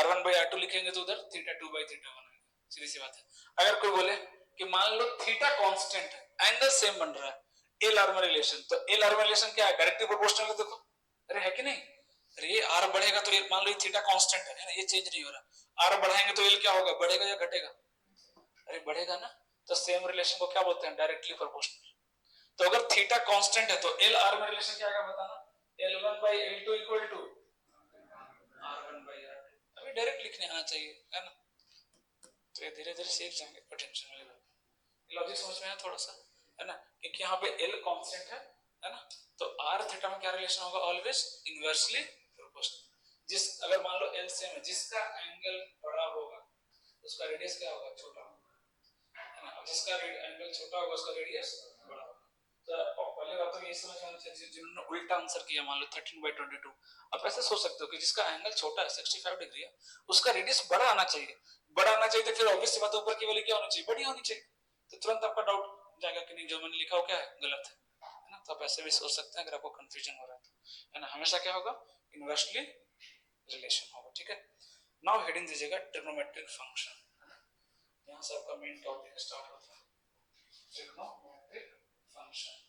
R1/R2 लिखेंगे तो उधर थीटा 2/थीटा 1 आएगा, सीधी सी बात है। अगर कोई बोले कि मान लो थीटा कांस्टेंट है, एंगल सेम बन रहा है, एल आर में रिलेशन, तो एल आर में रिलेशन क्या है, डायरेक्टली प्रोपोर्शनल है, देखो, अरे है कि नहीं। अरे ये आर बढ़ेगा तो मान लो ये थीटा कांस्टेंट है ना, ये चेंज नहीं हो रहा, आर बढ़ाएंगे तो एल क्या होगा, बढ़ेगा या घटेगा, अरे बढ़ेगा ना। तो सेम रिलेशन को क्या बोलते हैं, डायरेक्टली प्रोपोर्शनल। तो अगर थीटा कांस्टेंट है तो एल आर में रिलेशन क्या आएगा बताना, L1/L2 इक्वल टू R1/R2। अभी डायरेक्ट लिखने आना चाहिए, है ना। तो ये धीरे धीरे सीख जाएंगे, टेंशन वाली बात, लॉजिक समझ में आया थोड़ा सा, है ना। क्योंकि यहाँ पे L कांस्टेंट है ना, तो R थीटा में क्या रिलेशन होगा, ऑलवेज इनवर्सली प्रोपोर्शनल। जिस अगर मान लो L सेम है, जिसका एंगल बड़ा होगा उसका रेडियस क्या होगा, छोटा होगा, है ना। जिसका एंगल छोटा होगा उसका रेडियस बड़ा होगा। तो पहले बात तो ये समझ में आना चाहिए, जिन्होंने उल्टा आंसर किया, मान लो 13/22, आप ऐसे सोच सकते हो कि जिसका एंगल छोटा है 65 डिग्री है, उसका रेडियस बड़ा आना चाहिए, बड़ा आना चाहिए, तो फिर ऑब्वियस सी बात है ऊपर की वैल्यू क्या होनी चाहिए, बड़ी होनी चाहिए। तो तुरंत आपका डाउट जाएगा कि नहीं जो मैंने लिखा हो क्या है, गलत है ना। तो आप ऐसे भी सोच सकते हैं अगर आपको कंफ्यूजन हो रहा है ना। हमेशा क्या होगा, इनवर्सली रिलेशन होगा, ठीक है। नाउ हेडिंग दीजिएगा ट्रिग्नोमेट्रिक फंक्शन, यहाँ से आपका मेन टॉपिक स्टार्ट होता है, ट्रिग्नोमेट्रिक फंक्शन।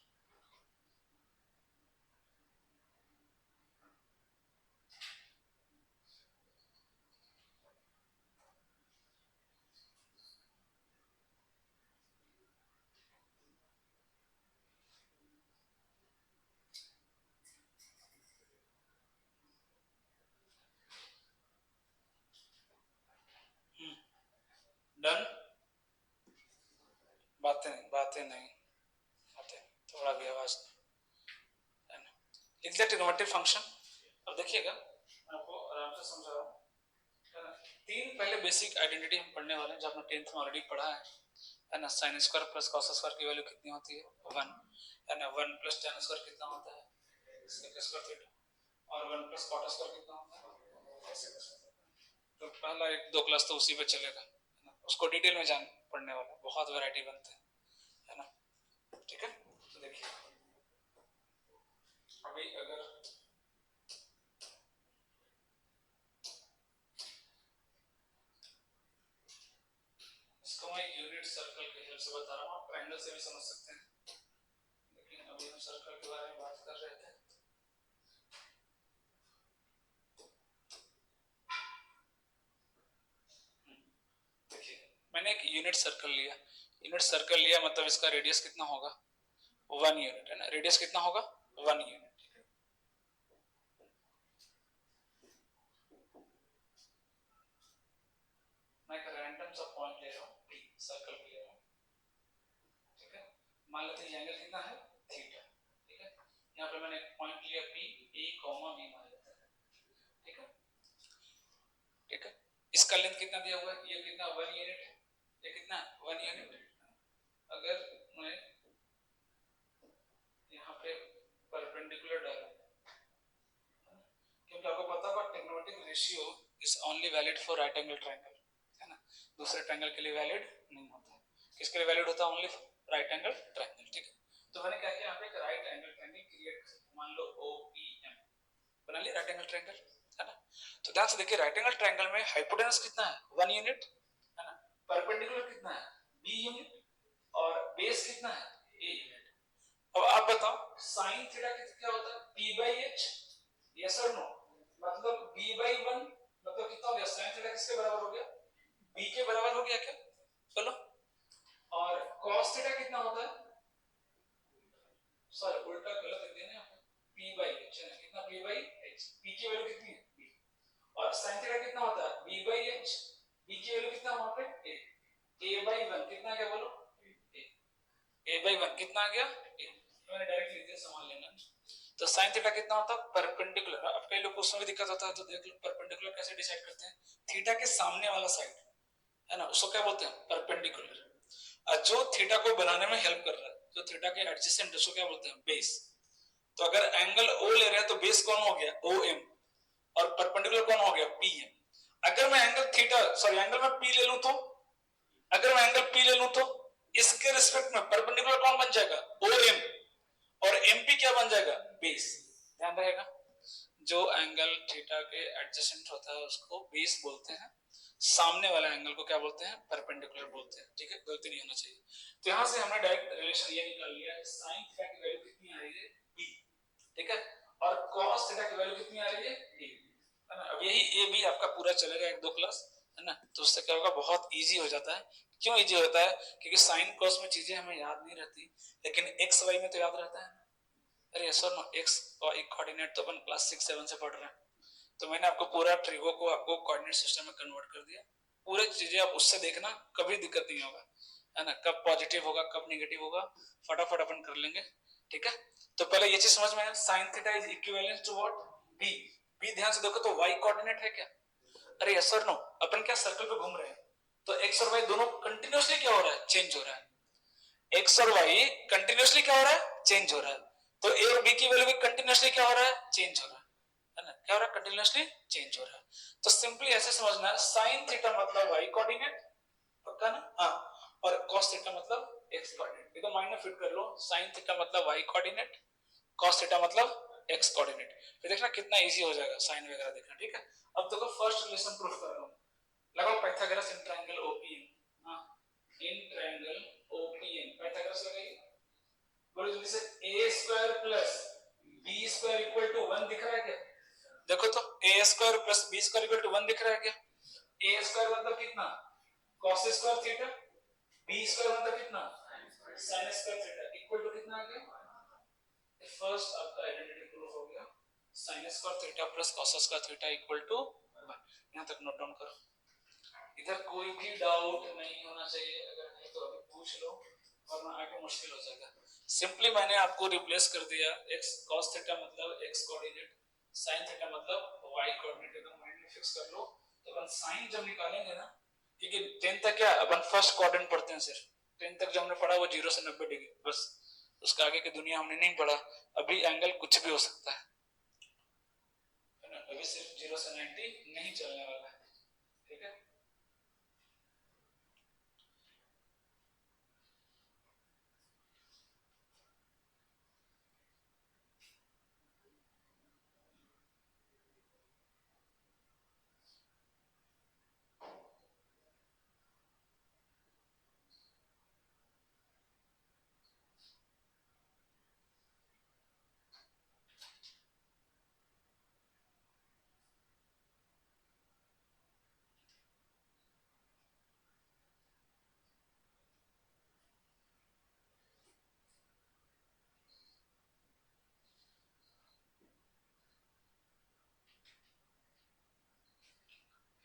डन, बातें नहीं बातें, थोड़ा भी आवाज नहीं, लिख दिया ट्रिग्नोमेट्रिक फंक्शन। अब देखिएगा मैं आपको आराम से समझा रहा हूँ, तीन पहले बेसिक आइडेंटिटी हम पढ़ने वाले हैं जो आपने 10th में ऑलरेडी पढ़ा है ना। Sine square plus cos square की वैल्यू कितनी होती है, 1, है ना। 1 प्लस tan स्क्वायर कितना होता है, sec स्क्वायर थीटा, और 1 प्लस cot स्क्वायर कितना होता है। तो पहला 1-2 क्लास तो उसी पे चलेगा, उसको डिटेल में जान पढ़ने वाला, बहुत वैरायटी बनते हैं, है ना, ठीक है। तो देखिए अभी अगर इसको मैं यूनिट सर्कल के हेल्प से बता रहा हूँ, आप ट्रायंगल से भी समझ सकते हैं, लेकिन अभी हम सर्कल के बारे में बात कर रहे थे। देखिए मैंने एक यूनिट सर्कल लिया, मतलब इसका रेडियस कितना होगा, 1 यूनिट, है ना। रेडियस कितना होगा, 1 यूनिट। मैं एक रैंडम सा पॉइंट ले रहा हूँ, P सर्कल पे ले रहा हूँ, ठीक है। मान लेते हैं एंगल कितना है, थीटा, ठीक है। यहाँ पे मैंने एक पॉइंट लिया P, A, B मान लेते हैं, ठीक है, ठीक है। इसका लेंथ कितना दिया हुआ है, ये कितना 1 यूनिट है, ये कितना 1 यूनिट। अगर मैं यहाँ पे परपेंडिकुलर डालूं, क्योंकि आपको पता होगा trigonometric ratio is only valid for right angle triangle, है ना। दूसरे ट्रायंगल के लिए वैलिड नहीं होता, किसके लिए वैलिड होता है, ओनली राइट एंगल ट्रायंगल, ठीक है। तो मैंने क्या किया, यहाँ पे एक राइट एंगल ट्रायंगल क्रिएट कर, मान लो OPM बना लिया राइट एंगल ट्रायंगल, है ना। तो ध्यान से देखिए राइट एंगल ट्रायंगल में हाइपोटेनस कितना है, 1 यूनिट, है ना। परपेंडिकुलर कितना है, B यूनिट, और बेस कितना है, A यूनिट। अब आप बताओ साइन थीटा क्या होता है, P/H, यस और नो। मतलब B/1 मतलब कितना हो गया, साइन थीटा किसके बराबर हो गया, B के बराबर हो गया क्या, चलो। और cos थीटा कितना होता है, सॉरी उल्टा गलत लिख दिया ना, P/H है ना, कितना P/H, P की वैल्यू कितनी है, B, 1 कितना आ गया बोलो, a/1 कितना आ गया, मैंने डायरेक्ट लिख दिया, संभाल लेना। तो साइन थीटा कितना होता है, परपेंडिकुलर। अब कई लोग को उसमें भी दिक्कत होता है, तो देख लो परपेंडिकुलर कैसे डिसाइड करते हैं, थीटा के सामने वाला साइड है ना, उसको क्या बोलते हैं, परपेंडिकुलर। और जो थीटा को बनाने में हेल्प कर रहा है, जो थीटा के एडजेसेंट, उसको क्या बोलते हैं, बेस। तो अगर एंगल ओ ले रहे हैं तो बेस कौन हो गया, ओ एम, और परपेंडिकुलर कौन हो गया, पी एम। अगर मैं एंगल थीटा सॉरी एंगल में पी ले लूं तो, अगर मैं एंगल पी ले लूं तो इसके रिस्पेक्ट में परपेंडिकुलर कौन बन जाएगा, ओ एम, और एमपी क्या बन जाएगा, बेस। ध्यान रहेगा, जो एंगल थीटा के एडजेसेंट होता है उसको बेस बोलते हैं, सामने वाले एंगल को क्या बोलते हैं, परपेंडिकुलर बोलते हैं। ठीक है, गलती नहीं होना चाहिए। तो यहां से हमने डायरेक्ट रिलेशन ये निकाल लिया है, साइन थीटा की वैल्यू कितनी आ रही है, बी। ठीक है, और कॉस थीटा की वैल्यू कितनी आ रही है, ए, है ना। अब यही ए बी आपका पूरा चलेगा 1-2 क्लास, है ना। तो उससे क्या होगा, बहुत इजी हो जाता है। क्यों इजी होता है, क्योंकि साइन कॉस में चीजें हमें याद नहीं रहती, लेकिन एक्स वाई में तो याद रहता है। अरे sir no, X Y coordinate तो अपन क्लास 6-7 से पढ़ रहे हैं, तो मैंने आपको पूरा ट्रिगो को आपको कोऑर्डिनेट सिस्टम में कन्वर्ट कर दिया। पूरी चीजें आप उससे देखना, कभी दिक्कत नहीं होगा, है ना। कब पॉजिटिव होगा कब नेगेटिव होगा, फटाफट अपन कर लेंगे। ठीक है, तो पहले ये चीज समझ में आया, sine theta is equivalent to what, B. B ध्यान से देखो तो वाई कोऑर्डिनेट है क्या, अरे यस सर नो, अपन क्या सर्कल पे घूम रहे हैं, तो एक्स और वाई दोनों कंटिन्यूअसली क्या हो रहा है, चेंज हो रहा है। एक्स और वाई कंटिन्यूअसली क्या हो रहा है, चेंज हो रहा है। तो ए और बी की वैल्यू भी कंटिन्यूअसली क्या हो रहा है, चेंज हो रहा है ना, क्या हो रहा है, कंटिन्यूअसली चेंज हो रहा है। तो सिंपली ऐसे समझना है, साइन थीटा मतलब वाई कोऑर्डिनेट, पक्का ना, हाँ, और cos थीटा मतलब x कोऑर्डिनेट। ये तो माइंड में फिट कर लो, sin थीटा मतलब y कोऑर्डिनेट, cos थीटा मतलब x कोऑर्डिनेट। फिर देखना कितना इजी हो जाएगा साइन वगैरह देखना। ठीक है, अब देखो फर्स्ट रिलेशन प्रूफ कर रहा हूं, लगाओ पाइथागोरस इन ट्रायंगल ओपीएम। हां, इन ट्रायंगल ओपीएम पाइथागोरस लगाइए, बोलो जल्दी से, a² + b² = 1 दिख रहा है क्या, देखो तो a² + b² = 1 दिख रहा है क्या। a² मतलब कितना, cos² थीटा, b² मतलब कितना, sin² थीटा, इक्वल टू कितना आ गया, फर्स्ट आपका आइडेंटिटी प्रूफ हो गया, sin² थीटा + cos² थीटा = 1। यहां तक नोट डाउन करो, इधर कोई भी डाउट नहीं होना चाहिए, अगर नहीं तो अभी पूछ लो, वरना आगे मुश्किल हो जाएगा। सिंपली मैंने आपको रिप्लेस कर दिया, x cos थीटा मतलब x कोऑर्डिनेट, sin थीटा मतलब y कोऑर्डिनेट, एकदम माइंड में फिक्स कर लो। तो अपन sin जब निकालेंगे ना, क्योंकि 10 तक क्या अपन फर्स्ट क्वाड्रेंट पढ़ते हैं, सिर्फ 10 तक जो हमने पढ़ा वो 0 से 90 डिग्री बस, उसका आगे की दुनिया हमने नहीं पढ़ा। अभी एंगल कुछ भी हो सकता है ना, अभी सिर्फ 0 से 90 नहीं चलने वाला है। ठीक है,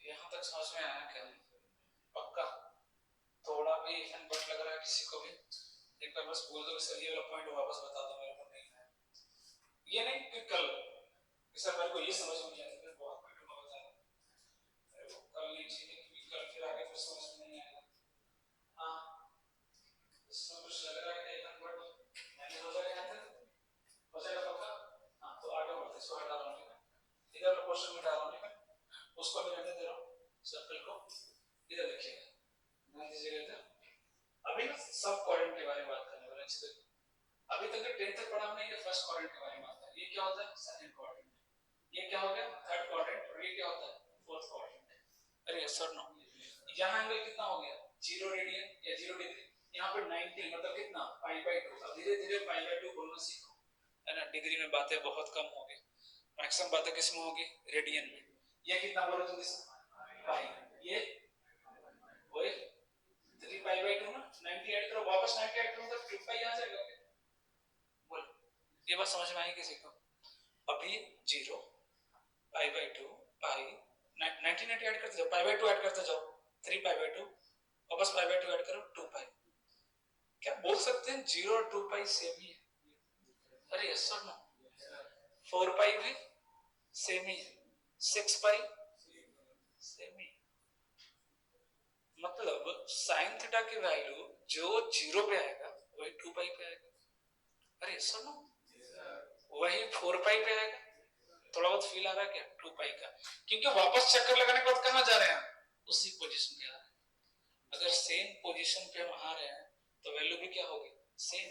यहां तक समझ में आया क्या, पक्का, थोड़ा भी इनपुट लग रहा है किसी को भी, एक बार बस बोल दो सर ये वाला पॉइंट वापस बता दो मेरे को, नहीं है ये नहीं कि कल, सर मेरे को ये समझ में नहीं आता, बहुत पॉइंट में बता रहा हूं, कल नहीं चाहिए क्योंकि कल फिर आगे फिर समझ में नहीं आएगा। हाँ, इसमें कुछ लग रहा है कि इनपुट मैंने हो जाएगा, यहाँ तक हो जाएगा पक्का। हाँ, तो आगे बढ़ते, इसको हटा रहा हूँ, इधर मैं क्वेश्चन में डाल रहा हूँ, उसको मैं रहने दे रहा हूँ, सर्कल को इधर लिखिएगा, ध्यान दीजिएगा इधर। अभी ना सब क्वाड्रेंट के बारे में बात करने वाले हैं। अभी तक जो 10 तक पढ़ा हमने, ये फर्स्ट क्वाड्रेंट के बारे में बात है, ये क्या होता है, सेकंड क्वाड्रेंट, ये क्या हो गया, थर्ड क्वाड्रेंट, और ये क्या होता है, फोर्थ क्वाड्रेंट। अरे यस सर नो, यहाँ एंगल कितना हो गया, 0 रेडियन या 0 डिग्री, यहाँ पे 90 मतलब कितना, π/2। अब धीरे धीरे π/2 बोलना सीखो, है ना। डिग्री में बातें बहुत कम होगी, मैक्सिमम बातें किस में होगी, रेडियन में। ये कितना बोलो जल्दी से, पाई, ये वही 3π/2 ना, 90 ऐड करो, वापस 90 ऐड करो तो 2π आ जाएगा। बोलो, ये बात समझ में आई किसी को, अभी 0 π/2 पाई 90 ऐड करते जाओ, π/2 ऐड करते जाओ, 3π/2 वापस पाई बाय 2 ऐड करो 2 पाई। क्या बोल सकते हैं 0 और 2 पाई सेम ही है? अरे यस और नो? 4 पाई भी सेम ही है, 6 पाई सेम ही। मतलब साइन थीटा की वैल्यू जो 0 पे आएगा वही 2 पाई पे आएगा। अरे यस और नो? वही 4 पाई पे आएगा। थोड़ा बहुत फील आ रहा है क्या 2 पाई का? क्योंकि वापस चक्कर लगाने के बाद कहां जा रहे हैं? उसी पोजीशन पे आ रहे हैं। अगर सेम पोजीशन पे हम आ रहे हैं तो वैल्यू भी क्या होगी? सेम।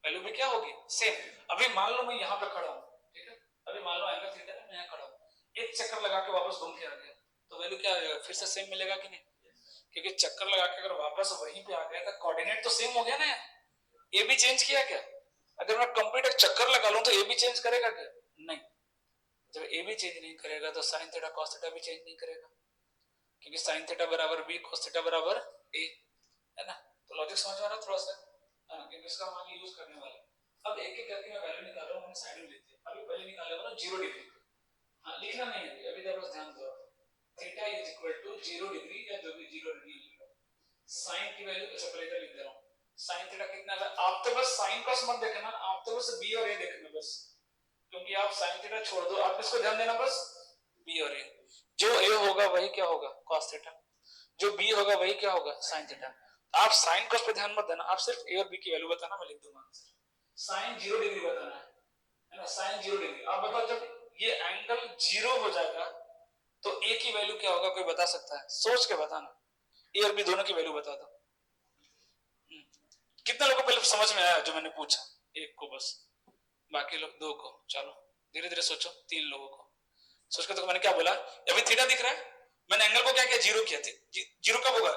वैल्यू भी क्या होगी? सेम। अभी मान लो मैं यहाँ पे खड़ा हूँ, ठीक है, अभी मान लो एंगल थीटा है, मैं यहाँ खड़ा हूँ, एक चक्कर लगा के वापस घूम के आ गया तो वैल्यू क्या आएगा? फिर से सेम मिलेगा कि नहीं? क्योंकि चक्कर लगा के अगर वापस वहीं पे आ गया तो कोऑर्डिनेट तो सेम हो गया ना। ए भी चेंज किया क्या? अगर मैं कंप्लीट एक चक्कर लगा लूं तो ए भी चेंज करेगा क्या? नहीं। जब ए भी चेंज नहीं करेगा तो साइन थीटा कॉस थीटा भी चेंज नहीं करेगा, क्योंकि साइन थीटा बराबर बी कॉस थीटा बराबर ए, है ना? तो लॉजिक समझ में आ रहा है थोड़ा सा? है ना? क्योंकि इसका हम आगे यूज करने वाले। अब एक एक करके मैं वैल्यू निकाल रहा हूं, हम साइड में लेते हैं। अभी पहले निकाले ना 0 डिग्री। हां, लिखना नहीं है अभी तक, बस ध्यान दो। Theta is equal to 0 degree या जो भी 0 डिग्री लिख लो। साइन की वैल्यू अच्छा पहले इधर लिख दे रहा हूं। साइन थीटा कितना है? आप तो बस साइन कॉस मत देखना, आप तो बस बी और ए देखना बस, क्योंकि आप साइन थीटा छोड़ दो, आप इसको ध्यान देना बस बी और ए। जो ए होगा वही क्या होगा? Cos theta. जो बी होगा वही क्या होगा? Sine theta. आप साइन कॉस पे ध्यान मत देना, आप सिर्फ ए और बी की वैल्यू बताना, मैं लिख दूंगा आंसर। साइन 0 डिग्री बताना है ना? Sine 0 degree. आप बताओ जब ये एंगल 0 हो जाएगा तो ए की वैल्यू क्या होगा? कोई बता सकता है? सोच के बताना। ए और बी दोनों की वैल्यू बता दो। कितने लोगों को पहले समझ में आया जो मैंने पूछा? एक को बस, बाकी लोग दो को। चलो धीरे धीरे सोचो। 3 लोगों को सोच के। तो मैंने क्या बोला? अभी थीटा दिख रहा है, मैंने एंगल को क्या किया? 0 किया। 0 कब होगा?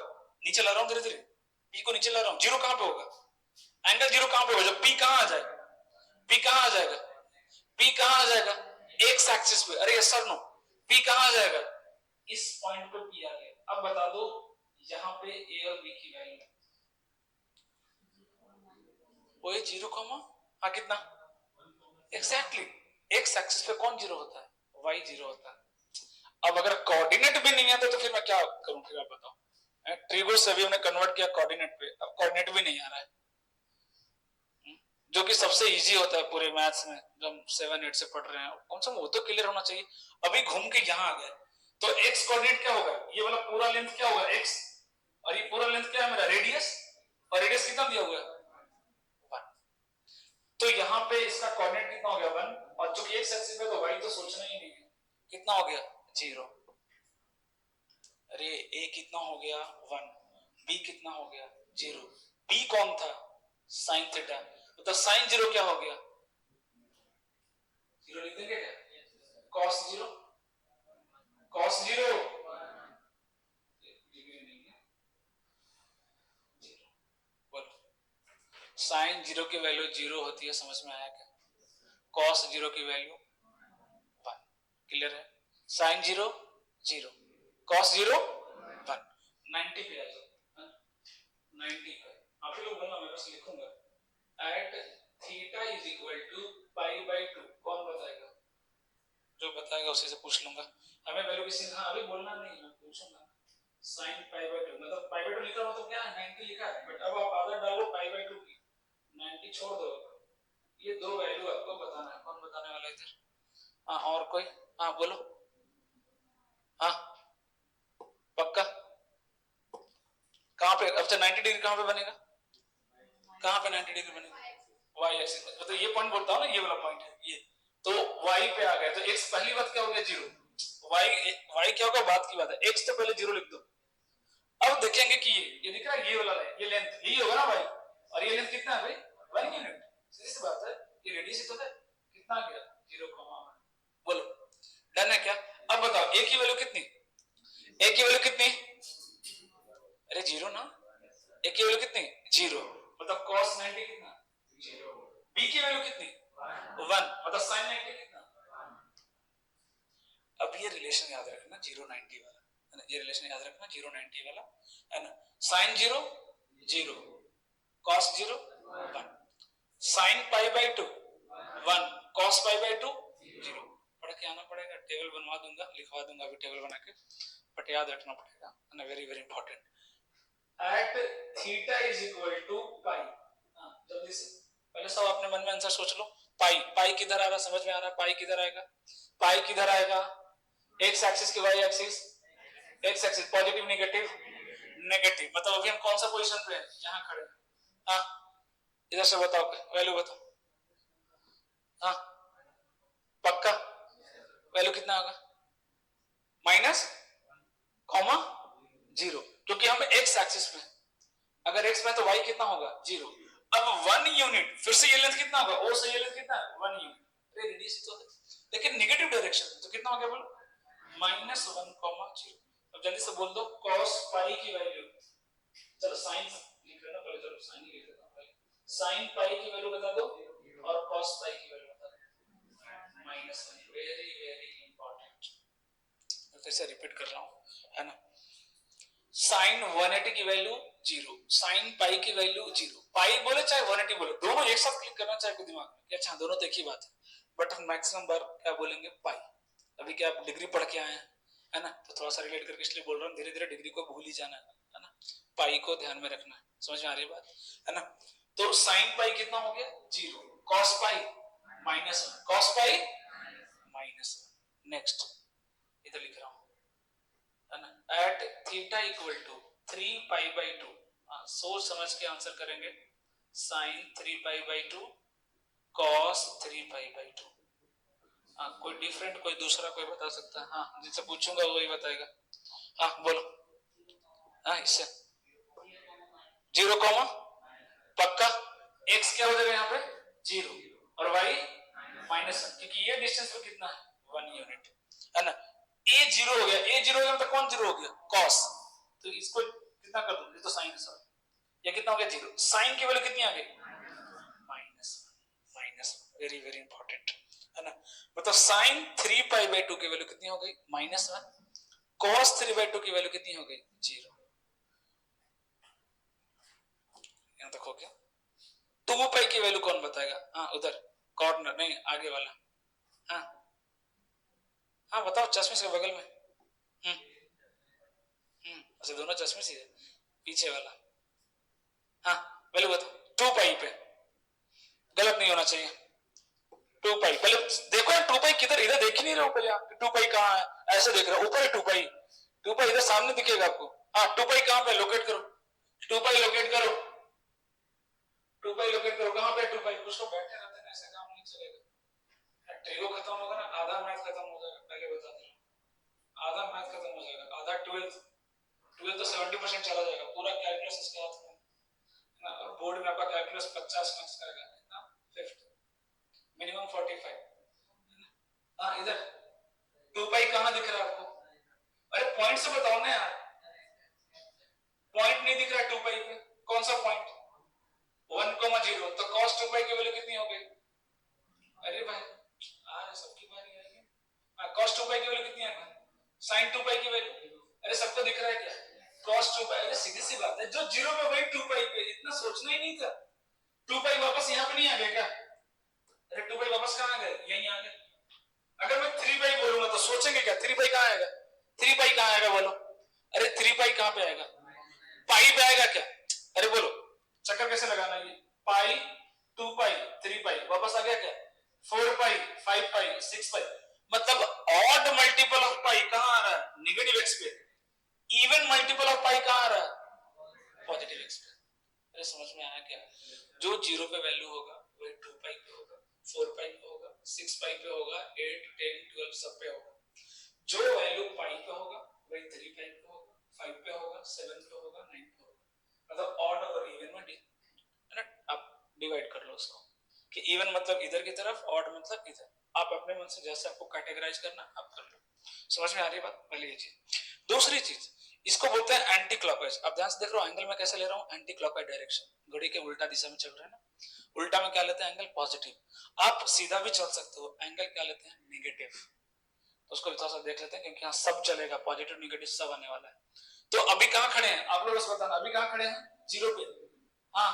नीचे ला रहा हूं धीरे धीरे, पी को नीचे ला रहा हूं। 0 कहां पे होगा? एंगल 0 कहां पे होगा? जब पी कहां आ जाए? पी कहां आ जाएगा? पी कहां आ जाएगा? एक्स एक्सिस पे। अरे यस और नो? पी कहां आ जाएगा? इस पॉइंट पे पी आ गया। अब बता दो यहां पे ए और बी की वैल्यू वही 0 कॉमा, हाँ कितना? एग्जैक्टली। एक्स एक्सिस पे कौन 0 होता है? वाई 0 होता है। अब अगर कोऑर्डिनेट भी नहीं आता तो फिर मैं क्या करूं? फिर आप बताओ। ट्रिगो से भी हमने कन्वर्ट किया कोऑर्डिनेट पे, अब कोऑर्डिनेट भी नहीं आ रहा है, जो कि सबसे इजी होता है पूरे मैथ्स में जब 7-8 से पढ़ रहे हैं, कम से कम वो तो क्लियर होना चाहिए। अभी घूम के यहाँ आ गए तो एक्स कोऑर्डिनेट क्या होगा? ये वाला पूरा लेंथ क्या होगा? एक्स। और ये पूरा लेंथ क्या है मेरा? रेडियस। और रेडियस कितना दिया हुआ है? 1। तो यहाँ पे इसका कोऑर्डिनेट कितना हो गया? 1। और चूंकि एक्स एक्सिस पे तो वाई तो सोचना ही नहीं है, कितना हो गया? 0। अरे ए कितना हो गया? 1। बी कितना हो गया? 0। बी कौन था? Sine theta. तो साइन 0 क्या हो गया? 0 लिख देंगे क्या? कॉस 0। कॉस 0 साइन 0 की वैल्यू 0 होती है, समझ में आया क्या? कॉस 0 की वैल्यू 1। क्लियर है? Sine 0 0, cos 0 1। 90 पे आ जाओ। 90 पे आप लोग बोलना, मैं बस लिखूंगा। At theta is equal to pi by 2। कौन बताएगा? जो बताएगा उसी से पूछ लूंगा। हमें वैल्यू किसी, हाँ अभी बोलना नहीं, मैं पूछूंगा। साइन पाई बाय 2 मतलब पाई बाय 2 लिखा मतलब क्या है? 90 लिखा है, बट अब आप आदत डालो पाई बाय 2 की, 90 छोड़ दो। ये दो वैल्यू आपको बताना है। कौन बताने वाला है इधर? हाँ और कोई? हाँ बोलो। हाँ पक्का? कहाँ पे? अच्छा 90 डिग्री कहाँ पे बनेगा? कहाँ पे 90 डिग्री बनेगा? वाई एक्सिस पे। मतलब ये पॉइंट बोलता हूँ ना, ये वाला पॉइंट है ये। तो वाई पे आ गया तो एक्स पहली बात क्या हो गया? 0। वाई वाई क्या होगा? बात की बात है। एक्स तो पहले 0 लिख दो। अब देखेंगे कि ये दिख रहा है, ये वाला है, ये लेंथ यही होगा ना भाई। और ये लेंथ कितना है भाई? 1 यूनिट। सीधी सी बात है, ये रेडियस ही तो है। कितना गया? 0,1। बोलो डन है क्या? अब बताओ ए की वैल्यू कितनी? ए की वैल्यू कितनी? अरे 0 ना। ए की वैल्यू कितनी? 0। मतलब cos 90 कितना? 0। बी की वैल्यू कितनी? 1। मतलब sin 90 कितना? अब ये रिलेशन याद रखना 0-90 वाला, है ना? ये रिलेशन याद रखना 0-90 वाला, है ना? sin 0 0, cos 0 1, sin pi by 2 1, cos pi by 2 0। पढ़ के आना पड़ेगा, टेबल बनवा दूंगा, लिखवा दूंगा अभी टेबल बना के, बट याद रखना पड़ेगा, है ना? Very very important. At theta is equal to pi. जल्दी से पहले सब अपने मन में आंसर सोच लो। पाई, पाई किधर आ रहा, समझ में आ रहा है? पाई किधर आएगा? पाई किधर आएगा? एक्स एक्सिस की y axis, x axis positive negative negative, मतलब अभी हम कौन सा पोजीशन पे हैं? यहाँ खड़े हैं। हाँ इधर से बताओ, वैल्यू बताओ। हाँ पक्का वैल्यू कितना होगा? माइनस कॉमा जीरो, क्योंकि हम एक्स एक्सिस में, अगर एक्स में तो वाई कितना होगा? जीरो। अब 1 यूनिट, फिर से ये लेंथ कितना होगा? ओ से ये लेंथ कितना है? 1 यूनिट। अरे रेडियस तो है, लेकिन नेगेटिव डायरेक्शन में, तो कितना हो गया बोलो? Minus 1 comma zero. अब जल्दी से बोल दो cos पाई की वैल्यू, चलो साइन लिख लेना पहले, चलो साइन ही लिख लेता हूं पहले। साइन पाई की वैल्यू बता दो और cos पाई की वैल्यू बता दो। माइनस 1, वेरी वेरी इंपॉर्टेंट, मैं फिर से रिपीट कर रहा हूं, है ना? साइन 180 की वैल्यू जीरो, साइन पाई की वैल्यू जीरो। पाई बोले चाहे 180 बोले, दोनों एक साथ क्लिक करना चाहिए दिमाग में, अच्छा दोनों तो एक ही बात है, बट हम मैक्सिमम बार क्या बोलेंगे? पाई। अभी क्या आप डिग्री पढ़ के आए हैं, है ना, तो थोड़ा सा रिलेट करके इसलिए बोल रहा हूँ, धीरे धीरे डिग्री को भूल ही जाना है ना, पाई को ध्यान में रखना है। समझ में आ रही है बात, है ना? तो साइन पाई कितना हो गया? Zero. Cos pi minus, cos pi minus. Next इधर लिख रहा हूं, है ना, at theta equal to 3 pi by 2, सोच समझ के आंसर करेंगे। Sine 3 pi by 2 cos 3 pi by 2। कोई डिफरेंट, कोई दूसरा कोई बता सकता है? हाँ जिनसे पूछूंगा वही बताएगा। हाँ बोलो। हाँ इससे जीरो कॉमा पक्का, एक्स क्या हो जाएगा यहाँ पे? जीरो, और वाई माइनस 1, क्योंकि ये डिस्टेंस पे कितना है? 1 यूनिट, है ना? ए जीरो हो गया, ए जीरो हो गया मतलब कौन जीरो हो गया? कॉस। तो इसको कितना कर दूं? ये तो साइन है सर, ये कितना हो गया? जीरो। साइन की वैल्यू कितनी आ गई? Minus, minus, very very important, है ना? मतलब साइन 3 पाई बाई 2 की वैल्यू कितनी हो गई? माइनस 1। कॉस 3 बाई 2 की वैल्यू कितनी हो गई? जीरो। यहां तक हो गया। 2 पाई की वैल्यू कौन बताएगा? हाँ उधर कॉर्नर, नहीं आगे वाला। हाँ हाँ बताओ, चश्मे से बगल में। अच्छा दोनों चश्मे से है, पीछे वाला। हाँ वैल्यू बताओ। 2 पाई पे, गलत नहीं होना चाहिए। 2 पाई पहले देखो यार, 2 पाई किधर? इधर देख ही नहीं रहे हो पहले आप, 2 पाई कहाँ है? ऐसे देख रहे हो, ऊपर है 2 पाई, 2 पाई इधर सामने दिखेगा आपको। हाँ 2 पाई कहाँ पे? लोकेट करो, 2 पाई लोकेट करो, 2 पाई लोकेट करो। कहाँ पे 2 पाई? कुछ लोग बैठे रहते हैं, ऐसे काम नहीं चलेगा। ट्रिगो खत्म होगा ना, आधा मैथ खत्म हो जाएगा, पहले बता दे रहा हूं। आधा मैथ खत्म हो जाएगा, आधा 12th, 12th तो 70% चला जाएगा, पूरा कैलकुलस इसके हाथ में ना। और बोर्ड में आपका कैलकुलस 50 मार्क्स का आएगा ना, फिफ्थ, मिनिमम 45। हाँ इधर 2 पाई कहाँ दिख रहा है आपको? अरे पॉइंट से बताओ ना यार, पॉइंट नहीं दिख रहा है 2 पाई पे, कौन सा पॉइंट? 1,0, तो cos 2 पाई की वैल्यू कितनी हो गई? अरे भाई आज सबकी बारी आएगी। हाँ cos 2 पाई की वैल्यू कितनी आ गई? sin 2 पाई की वैल्यू, अरे सबको दिख रहा है क्या? cos 2 पाई, अरे सीधी सी बात है, जो जीरो पे वही 2 पाई पे, इतना सोचना ही नहीं था। 2 पाई वापस यहाँ पे नहीं आ गया क्या? अरे 2 पाई वापस कहाँ आ गए? यहीं आ गए। अगर मैं 3 पाई बोलूंगा तो सोचेंगे क्या? 3 पाई कहाँ आएगा? 3 पाई कहाँ आएगा बोलो? अरे 3 पाई कहाँ पे आएगा? पाई पे आएगा क्या? अरे बोलो, चक्कर कैसे लगाना? ये पाई 2 पाई 3 पाई वापस आ गया क्या? 4 पाई 5 पाई 6 पाई, मतलब ऑड मल्टीपल ऑफ पाई कहाँ आ रहा है? नेगेटिव एक्स पे। इवन मल्टीपल ऑफ पाई कहाँ आ रहा है? पॉजिटिव एक्स पे। अरे समझ में आया क्या? जो जीरो पे वैल्यू होगा वही 2 पाई पे होगा, 4 पाई पे होगा, 6 पाई पे होगा, 8 10 12 सब पे होगा। जो वैल्यू पाई पे होगा वही 3 पाई पे होगा, 5 पे होगा, 7 पे होगा, 9 पे होगा। मतलब ऑड और इवन में है ना, आप डिवाइड कर लो उसको, कि इवन मतलब इधर की तरफ, ऑड मतलब इधर। आप अपने मन से जैसे आपको कैटेगराइज करना आप कर लो। समझ में आ रही है बात? पहले ये चीज। दूसरी चीज, इसको बोलते हैं एंटी क्लॉकवाइज। आप ध्यान से देख रहे हो एंगल में कैसे ले रहा हूं? एंटी क्लॉकवाइज डायरेक्शन, घड़ी के उल्टा दिशा में चल रहा है ना। उल्टा में क्या लेते हैं? Angle positive. आप सीधा भी चल सकते हो, एंगल क्या लेते हैं? नेगेटिव। तो उसको थोड़ा सा देख लेते हैं, क्योंकि यहाँ सब चलेगा, पॉजिटिव नेगेटिव सब आने वाला है। तो अभी कहाँ खड़े हैं आप लोग, बस बताना अभी कहाँ खड़े हैं? जीरो पे। हाँ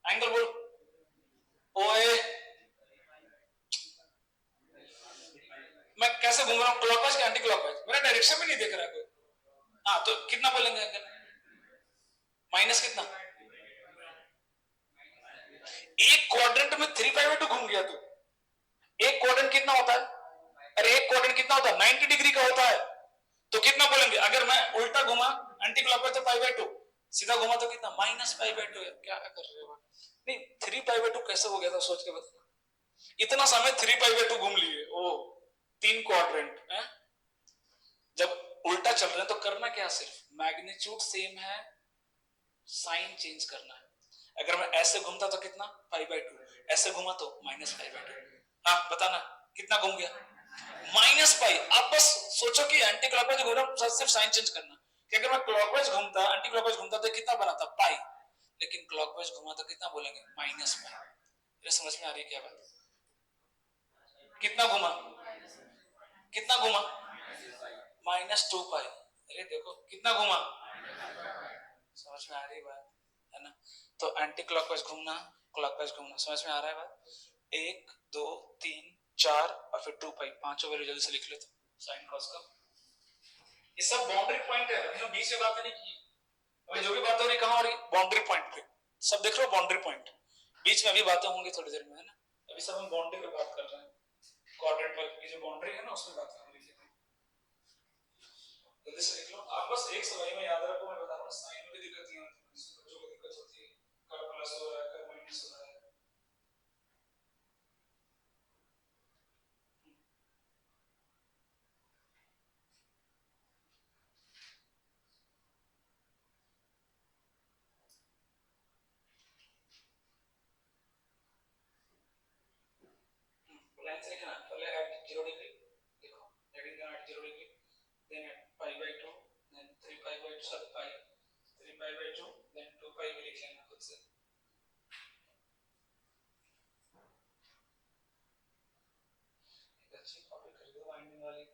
एंगल बोलो। ओए मैं कैसे घूम रहा हूँ? क्लॉकवाइज या एंटी क्लॉकवाइज? मेरा डायरेक्शन भी नहीं देख रहा है कोई। हाँ तो कितना बोलेंगे एंगल? माइनस कितना, एक क्वाड्रेंट में 3 पाई/2 घूम गया तू। एक क्वाड्रेंट कितना होता है, अरे एक क्वाड्रेंट कितना होता है, 90 डिग्री का होता है। तो कितना बोलेंगे, अगर मैं उल्टा घुमा एंटी क्लॉकवाइज तो पाई/2, सीधा घुमा तो कितना, -पाई/2 है। क्या कर रहे हो नहीं, 3 पाई/2 कैसे हो गया था, सोच के बता। इतना समय 3 पाई/2 घूम लिए, ओ 3 क्वाड्रेंट है। जब उल्टा चल रहे हैं तो करना क्या, सिर्फ मैग्नीट्यूड सेम है, साइन चेंज करना है। अगर मैं ऐसे घूमता तो कितना, पाई/2, ऐसे घुमा तो -पाई/2। हाँ बताना कितना घूम गया, -पाई। आप बस सोचो कि एंटी क्लॉकवाइज घूम रहा हूं, सिर्फ साइन चेंज करना कि अगर मैं क्लॉकवाइज घूमता, एंटी क्लॉकवाइज घूमता तो कितना बनाता, पाई, लेकिन क्लॉकवाइज घुमा तो कितना बोलेंगे, -पाई। ये समझ में आ रही है क्या बात, कितना घुमा, कितना घुमा, -2 पाई। अरे देखो कितना घुमा, समझ में आ रही बात है ना। तो एंटी क्लॉकवाइज घूमना, क्लॉकवाइज घूमना, समझ में आ रहा है बात। 1 2 3 4 और फिर 2 पाई, पांचों वैल्यू जल्दी से लिख लेते साइन कॉस का। ये सब बाउंड्री पॉइंट है, हमने बीच में बातें नहीं की। अभी जो भी बात हो रही कहां हो रही, बाउंड्री पॉइंट पे। सब देख रहे हो बाउंड्री पॉइंट, बीच में अभी बातें होंगी थोड़ी देर में, है ना। अभी सब हम बाउंड्री पे बात कर रहे हैं, क्वाड्रेंट पर की जो बाउंड्री है ना उसमें बात कर रही है। जल्दी से लिख लो आप, बस एक सवाल में याद रखो, मैं बता रहा हूं साइन में भी दिक्कत नहीं होती, बच्चों को दिक्कत होती है, कब प्लस हो रहा है कब माइनस हो रहा है। लाइन से लिखना, पहले एट 0 डिग्री देखो, हेडिंग का at 0 degree, then at pi, then 3 pi सब पाई, 3 पाई/2, देन 2 पाई भी लिख लेना खुद से। एक अच्छी कॉपी खरीदो बाइंडिंग वाली,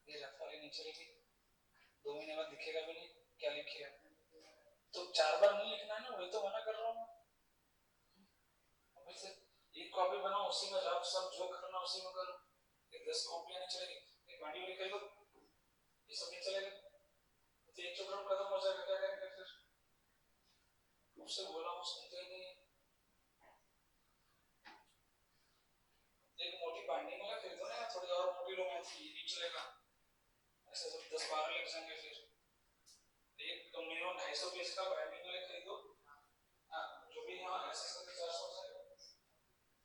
ये रफ वाली नहीं चलेगी, 2 महीने बाद दिखेगा भी नहीं क्या लिखे है। तो 4 बार नहीं लिखना है ना, वही तो मना कर रहा हूं। अभी से एक कॉपी बनाओ, उसी में रफ सब जो करना उसी में करो। 10 कॉपियां नहीं चलेगी, एक बाइंडिंग लिख लो, ये सब नहीं चलेगा, तो एक चोकरम खत्म हो जाएगा, क्या करेंगे फिर। उससे बोला वो सुनते ही नहीं। एक मोटी बाइंडिंग वाला खरीदो ना, थोड़ी और मोटी लो, नहीं चलेगा, ऐसे सब 10-12 लग जाएंगे फिर। एक मिनिमम 250 पेज का बाइंडिंग वाले खरीदो, जो भी यहाँ ऐसे करके 400 जाएगा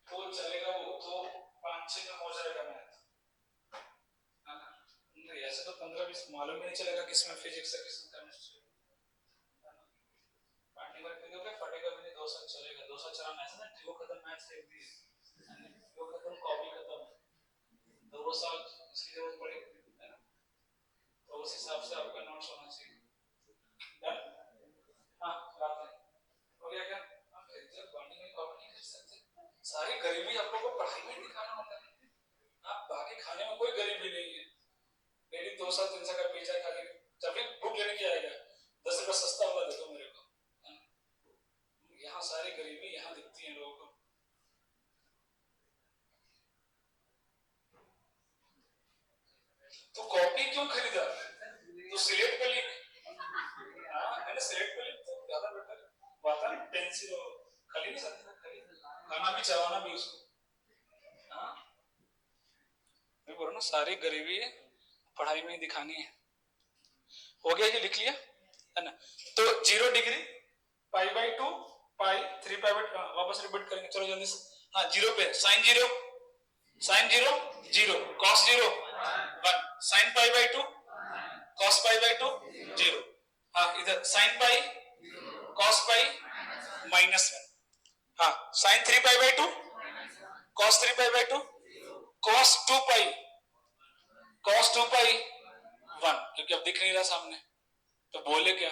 तो चलेगा, वो तो 5-6 में हो जाएगा मैथ, है ना। ऐसे तो 15-20 मालूम ही नहीं चलेगा किसमें फिजिक्स है किसमें केमिस्ट्री, है ना। बाइंडिंग वाले खरीदोगे फटेगा भी नहीं, 2 साल चलेगा, 2 साल चलाना ऐसा ना, वो खत्म मैथ से भी, वो खत्म कॉपी खत्म, 2 साल इसकी जरूरत पड़ेगी, है ना। तो उस हिसाब से आपका नोट्स होना चाहिए। डन, हाँ बात है हो गया क्या, आप जब बाइंडिंग में कॉपी नहीं कर सकते, सारी गरीबी आप लोगों को पढ़ाई में दिखाना होता है। आप बाकी खाने में कोई गरीबी नहीं है, डेली 200-300 का पिज्जा खा के जब भी भूख लेने की आएगा 10 रुपया सस्ता वाला दे दो मेरे को, यहाँ सारी गरीबी यहाँ दिखती है लोगों को। तो कॉपी क्यों खरीदा, तो सिलेक्ट पे लिख, मैंने सिलेक्ट पे लिख तो ज्यादा बेटर बात है, पेंसिल खाली नहीं सकता, खाली खाना भी चबाना भी उसको, हाँ मैं बोल रहा हूँ सारी गरीबी पढ़ाई में ही दिखानी है। हो गया, ये लिख लिया है ना। तो 0 डिग्री, पाई/2, पाई, 3 पाई/2, वापस रिपीट करेंगे, चलो जल्दी से। हाँ 0 पे sine 0, sine 0 0, cos 0 1, sine pi, cos pi 0। हाँ इधर साइन पाई, कॉस पाई -1, हाँ sine 3 pi, cos 3 pi, cos 2 pi, cos 2 pi 1, क्योंकि अब दिख नहीं रहा सामने तो बोले क्या,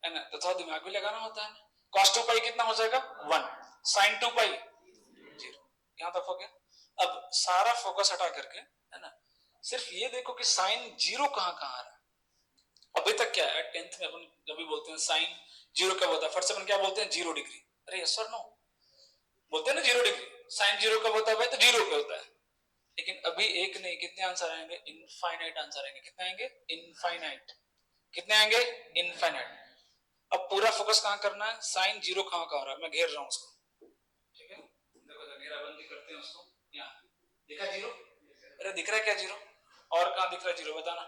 है ना, तो थोड़ा दिमाग भी लगाना होता है ना। cos 2 पाई कितना हो जाएगा 1, sin 2 पाई 0, यहां तक हो गया। अब सारा फोकस हटा करके, है ना, सिर्फ ये देखो कि sin 0 कहां कहां आ रहा है। अभी तक क्या है, 10th में अपन जब भी बोलते हैं sin 0 कब होता है, फर्स्ट अपन क्या बोलते हैं 0 डिग्री, अरे यस और नो बोलते हैं ना 0 डिग्री, sin 0 कब होता है तो 0 पे होता है। लेकिन अभी एक नहीं, कितने आंसर आएंगे, इनफाइनाइट आंसर आएंगे, कितने आएंगे, इनफाइनाइट, कितने आएंगे, इनफाइनाइट। अब पूरा फोकस कहां करना है, साइन जीरो कहां का हो रहा है, मैं घेर रहा हूं उसको, ठीक है। देखो घेराबंदी करते हैं उसको, यहाँ दिखा जीरो, अरे दिख रहा है क्या जीरो, और कहां दिख रहा है जीरो बताना,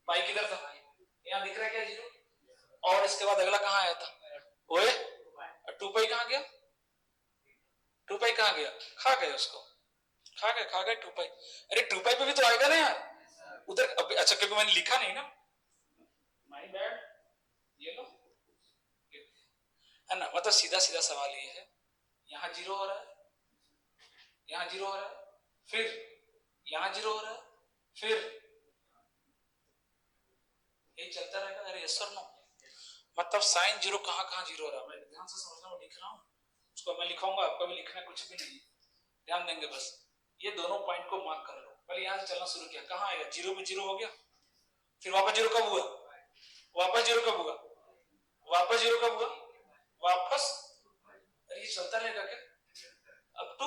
पाई किधर था, यहाँ दिख रहा है क्या जीरो, और इसके बाद अगला कहां आया था, ओए 2 पाई कहां गया, 2 पाई कहां गया, खा गए उसको, खा गए 2 पाई, अरे 2 पाई पे भी तो आएगा ना यार उधर, अच्छा क्योंकि मैंने लिखा नहीं ना, माय बैड, ये लो, है ना, मतलब सीधा सीधा सवाल ये है, यहाँ जीरो हो रहा है, यहाँ जीरो हो रहा है, फिर यहाँ जीरो हो रहा है, फिर ये चलता रहेगा, अरे यस और नो, मतलब साइन जीरो कहां कहां जीरो हो रहा है, मैं ध्यान से समझना, मैं लिख रहा हूँ उसको, मैं लिखाऊंगा, आपका भी लिखना कुछ भी नहीं, ध्यान देंगे बस, ये दोनों पॉइंट को मार्क कर लो, पहले यहाँ से चलना शुरू किया, कहां आएगा, जीरो पे जीरो हो गया, फिर वापस जीरो कब हुआ, वापस जीरो कब हुआ, वापस जीरो कब हुआ, वापस, अरे ये चलता रहेगा क्या, up to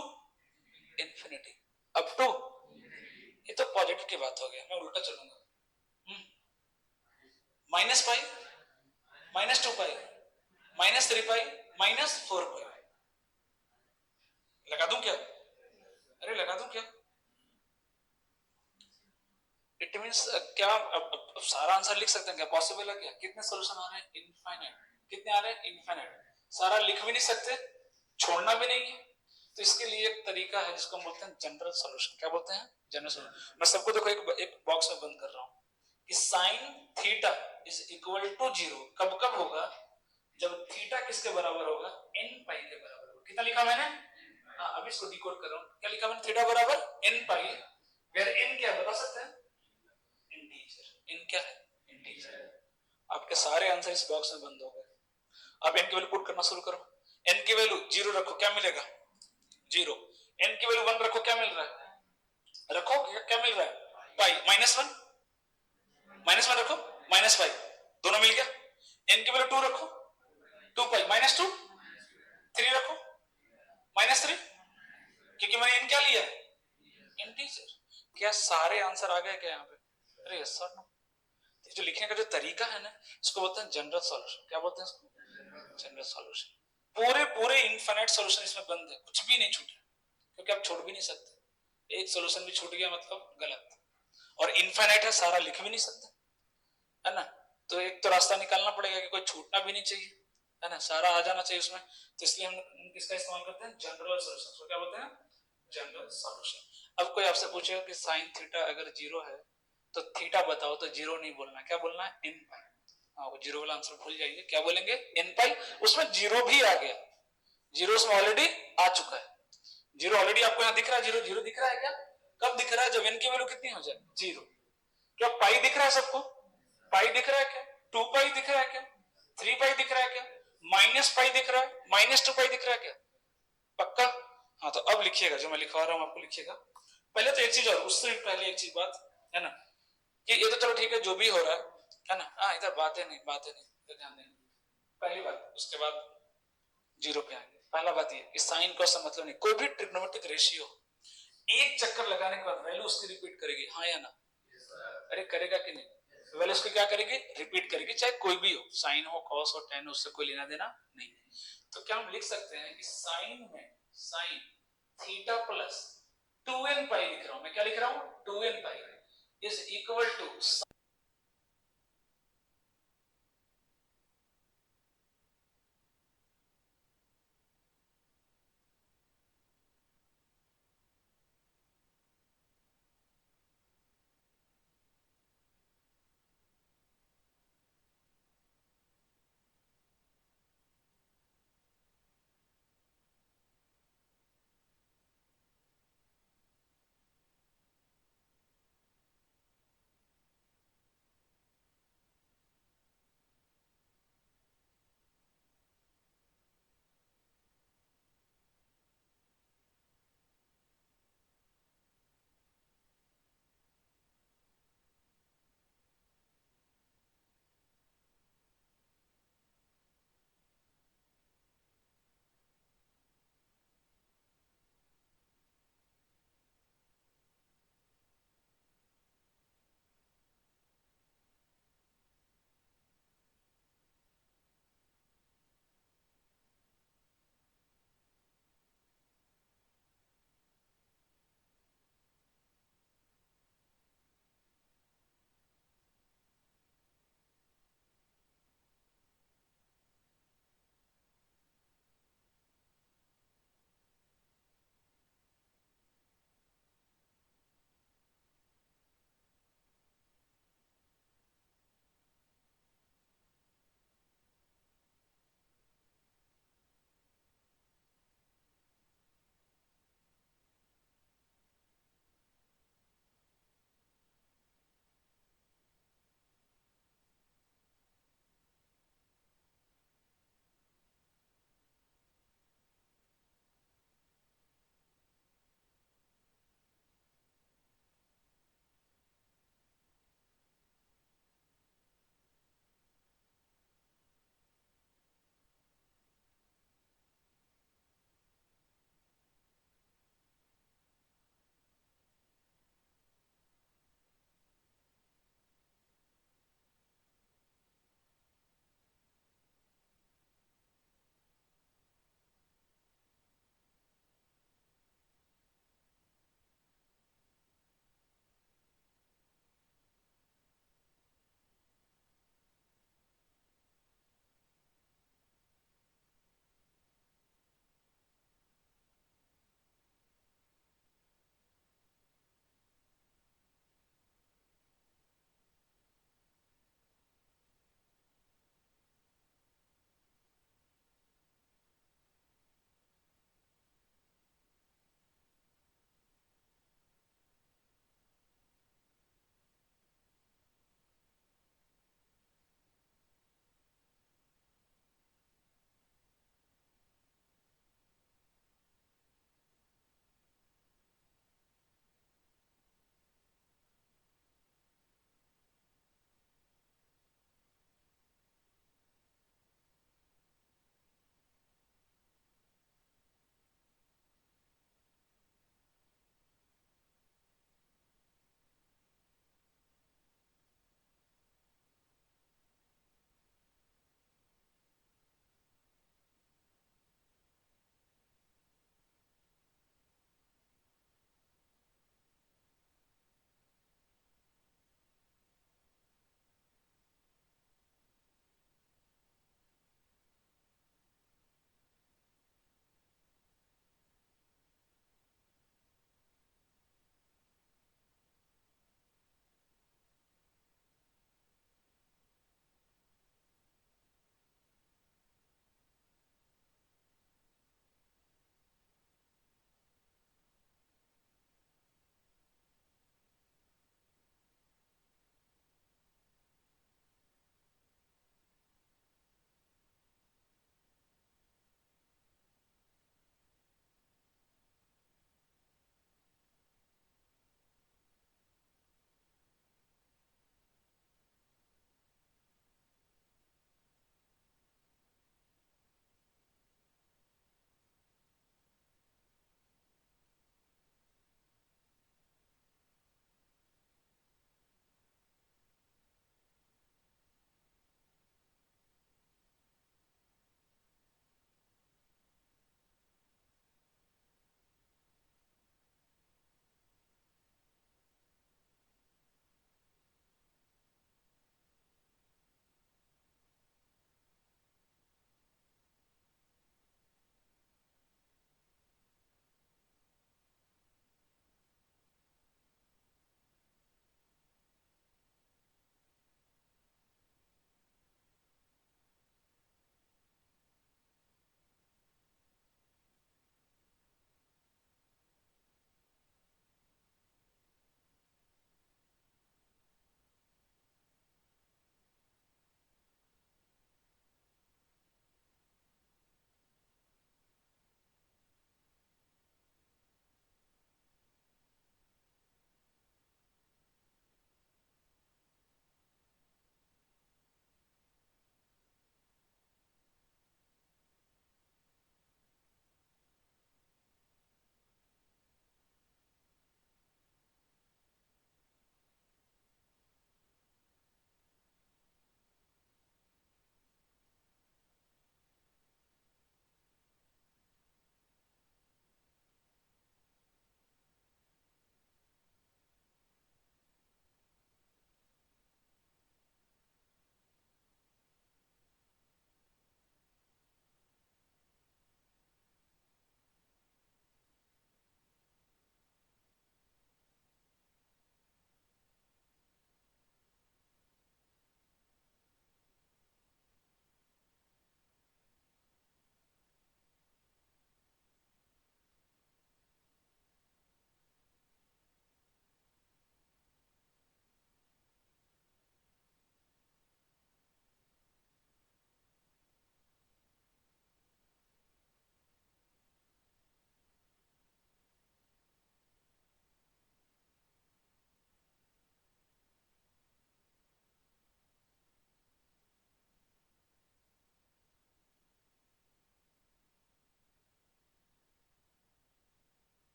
infinity, up to, ये तो पॉजिटिव की बात हो गया, मैं उल्टा चलूंगा, माइनस पाई, माइनस 2 पाई, माइनस 3 पाई, माइनस 4 पाई, लगा दूं क्या, अरे लगा दूं क्या, इट मींस क्या, अब सारा आंसर लिख सकते हैं क्या, पॉसिबल है क्या, कितने सॉल्यूशन आ रहे हैं, इनफाइनाइट, कितने आ रहे हैं, इनफाइनाइट, सारा लिख भी नहीं सकते, छोड़ना भी नहीं है, तो इसके लिए एक तरीका है जिसको हम बोलते हैं जनरल सॉल्यूशन, क्या बोलते हैं, जनरल सॉल्यूशन, मैं सबको देखो एक बॉक्स में बंद कर रहा हूं, कि sine theta is equal to zero कब कब होगा, जब थीटा किसके बराबर होगा, n पाई के बराबर होगा, कितना लिखा मैंने, हाँ अभी इसको डिकोड कर रहा हूं, क्या लिखा मैंने, थीटा बराबर n पाई, वेयर n क्या बता सकते हैं, इंटीजर, n क्या है, इंटीजर, आपके सारे आंसर इस बॉक्स में बंद हो गए, अब n की वैल्यू पुट करना शुरू करो, n की वैल्यू जीरो रखो, क्या मिलेगा, जीरो, n की वैल्यू 1 रखो, क्या मिल रहा है, रखो क्या मिल रहा है, पाई, माइनस वन रखो, माइनस पाई, दोनों मिल गया, n की वैल्यू 2 रखो, 2 पाई, माइनस 2, 3 रखो, माइनस 3, क्योंकि मैंने n क्या लिया, इंटीजर, क्या सारे आंसर आ गए क्या यहाँ पे, अरे यस सर नो, जो लिखने का जो तरीका है ना, इसको बोलते हैं जनरल सॉल्यूशन, क्या बोलते हैं इसको, जनरल सॉल्यूशन, पूरे पूरे इनफाइनाइट सॉल्यूशन इसमें बंद है, कुछ भी नहीं छूटा, क्योंकि आप छोड़ भी नहीं सकते, एक सॉल्यूशन भी छूट गया मतलब गलत, और इनफाइनाइट है, सारा लिख भी नहीं सकते, है ना, तो एक तो रास्ता निकालना पड़ेगा कि कोई छूटना भी नहीं चाहिए, है ना, सारा आ जाना चाहिए उसमें, तो इसलिए हम किसका इस्तेमाल करते हैं, जनरल सॉल्यूशन, तो क्या बोलते हैं, जनरल सॉल्यूशन। अब कोई आपसे पूछेगा कि साइन थीटा अगर जीरो है तो थीटा बताओ, तो जीरो नहीं बोलना, क्या बोलना है, एन पाई, हाँ वो जीरो वाला आंसर भूल जाइए, क्या बोलेंगे, एन पाई, उसमें जीरो भी आ गया, जीरो उसमें ऑलरेडी आ चुका है, जीरो ऑलरेडी आपको यहाँ दिख रहा है, जीरो जीरो दिख रहा है क्या, कब दिख रहा है, जब एन की वैल्यू कितनी हो जाए, जीरो, क्या पाई दिख रहा है सबको, पाई दिख रहा है क्या, 2 पाई दिख रहा है क्या, 3 पाई दिख रहा है क्या, माइनस पाई दिख रहा है, माइनस 2 पाई दिख रहा है क्या, पक्का, हाँ तो अब लिखिएगा, जो मैं लिखवा रहा हूँ आपको लिखिएगा, पहले तो एक चीज और, उससे पहले एक चीज बात है ना, कि ये तो चलो ठीक है जो भी हो रहा है ना, हाँ इधर बातें नहीं, इधर ध्यान देना, पहली बात, उसके बाद जीरो पे आएंगे, पहला बात ये, इस साइन का मतलब नहीं, कोई भी ट्रिग्नोमेट्रिक रेशियो एक चक्कर लगाने के बाद वैल्यू उसकी रिपीट करेगी, हाँ या ना, अरे करेगा कि नहीं, वैल्यू उसकी क्या करेगी, रिपीट करेगी, चाहे कोई भी हो, साइन हो, कॉस हो, टेन हो, उससे कोई लेना देना नहीं, तो क्या हम लिख सकते हैं कि साइन में, साइन थीटा प्लस 2n पाई लिख रहा हूं मैं, क्या लिख रहा हूं, 2n pi is equal to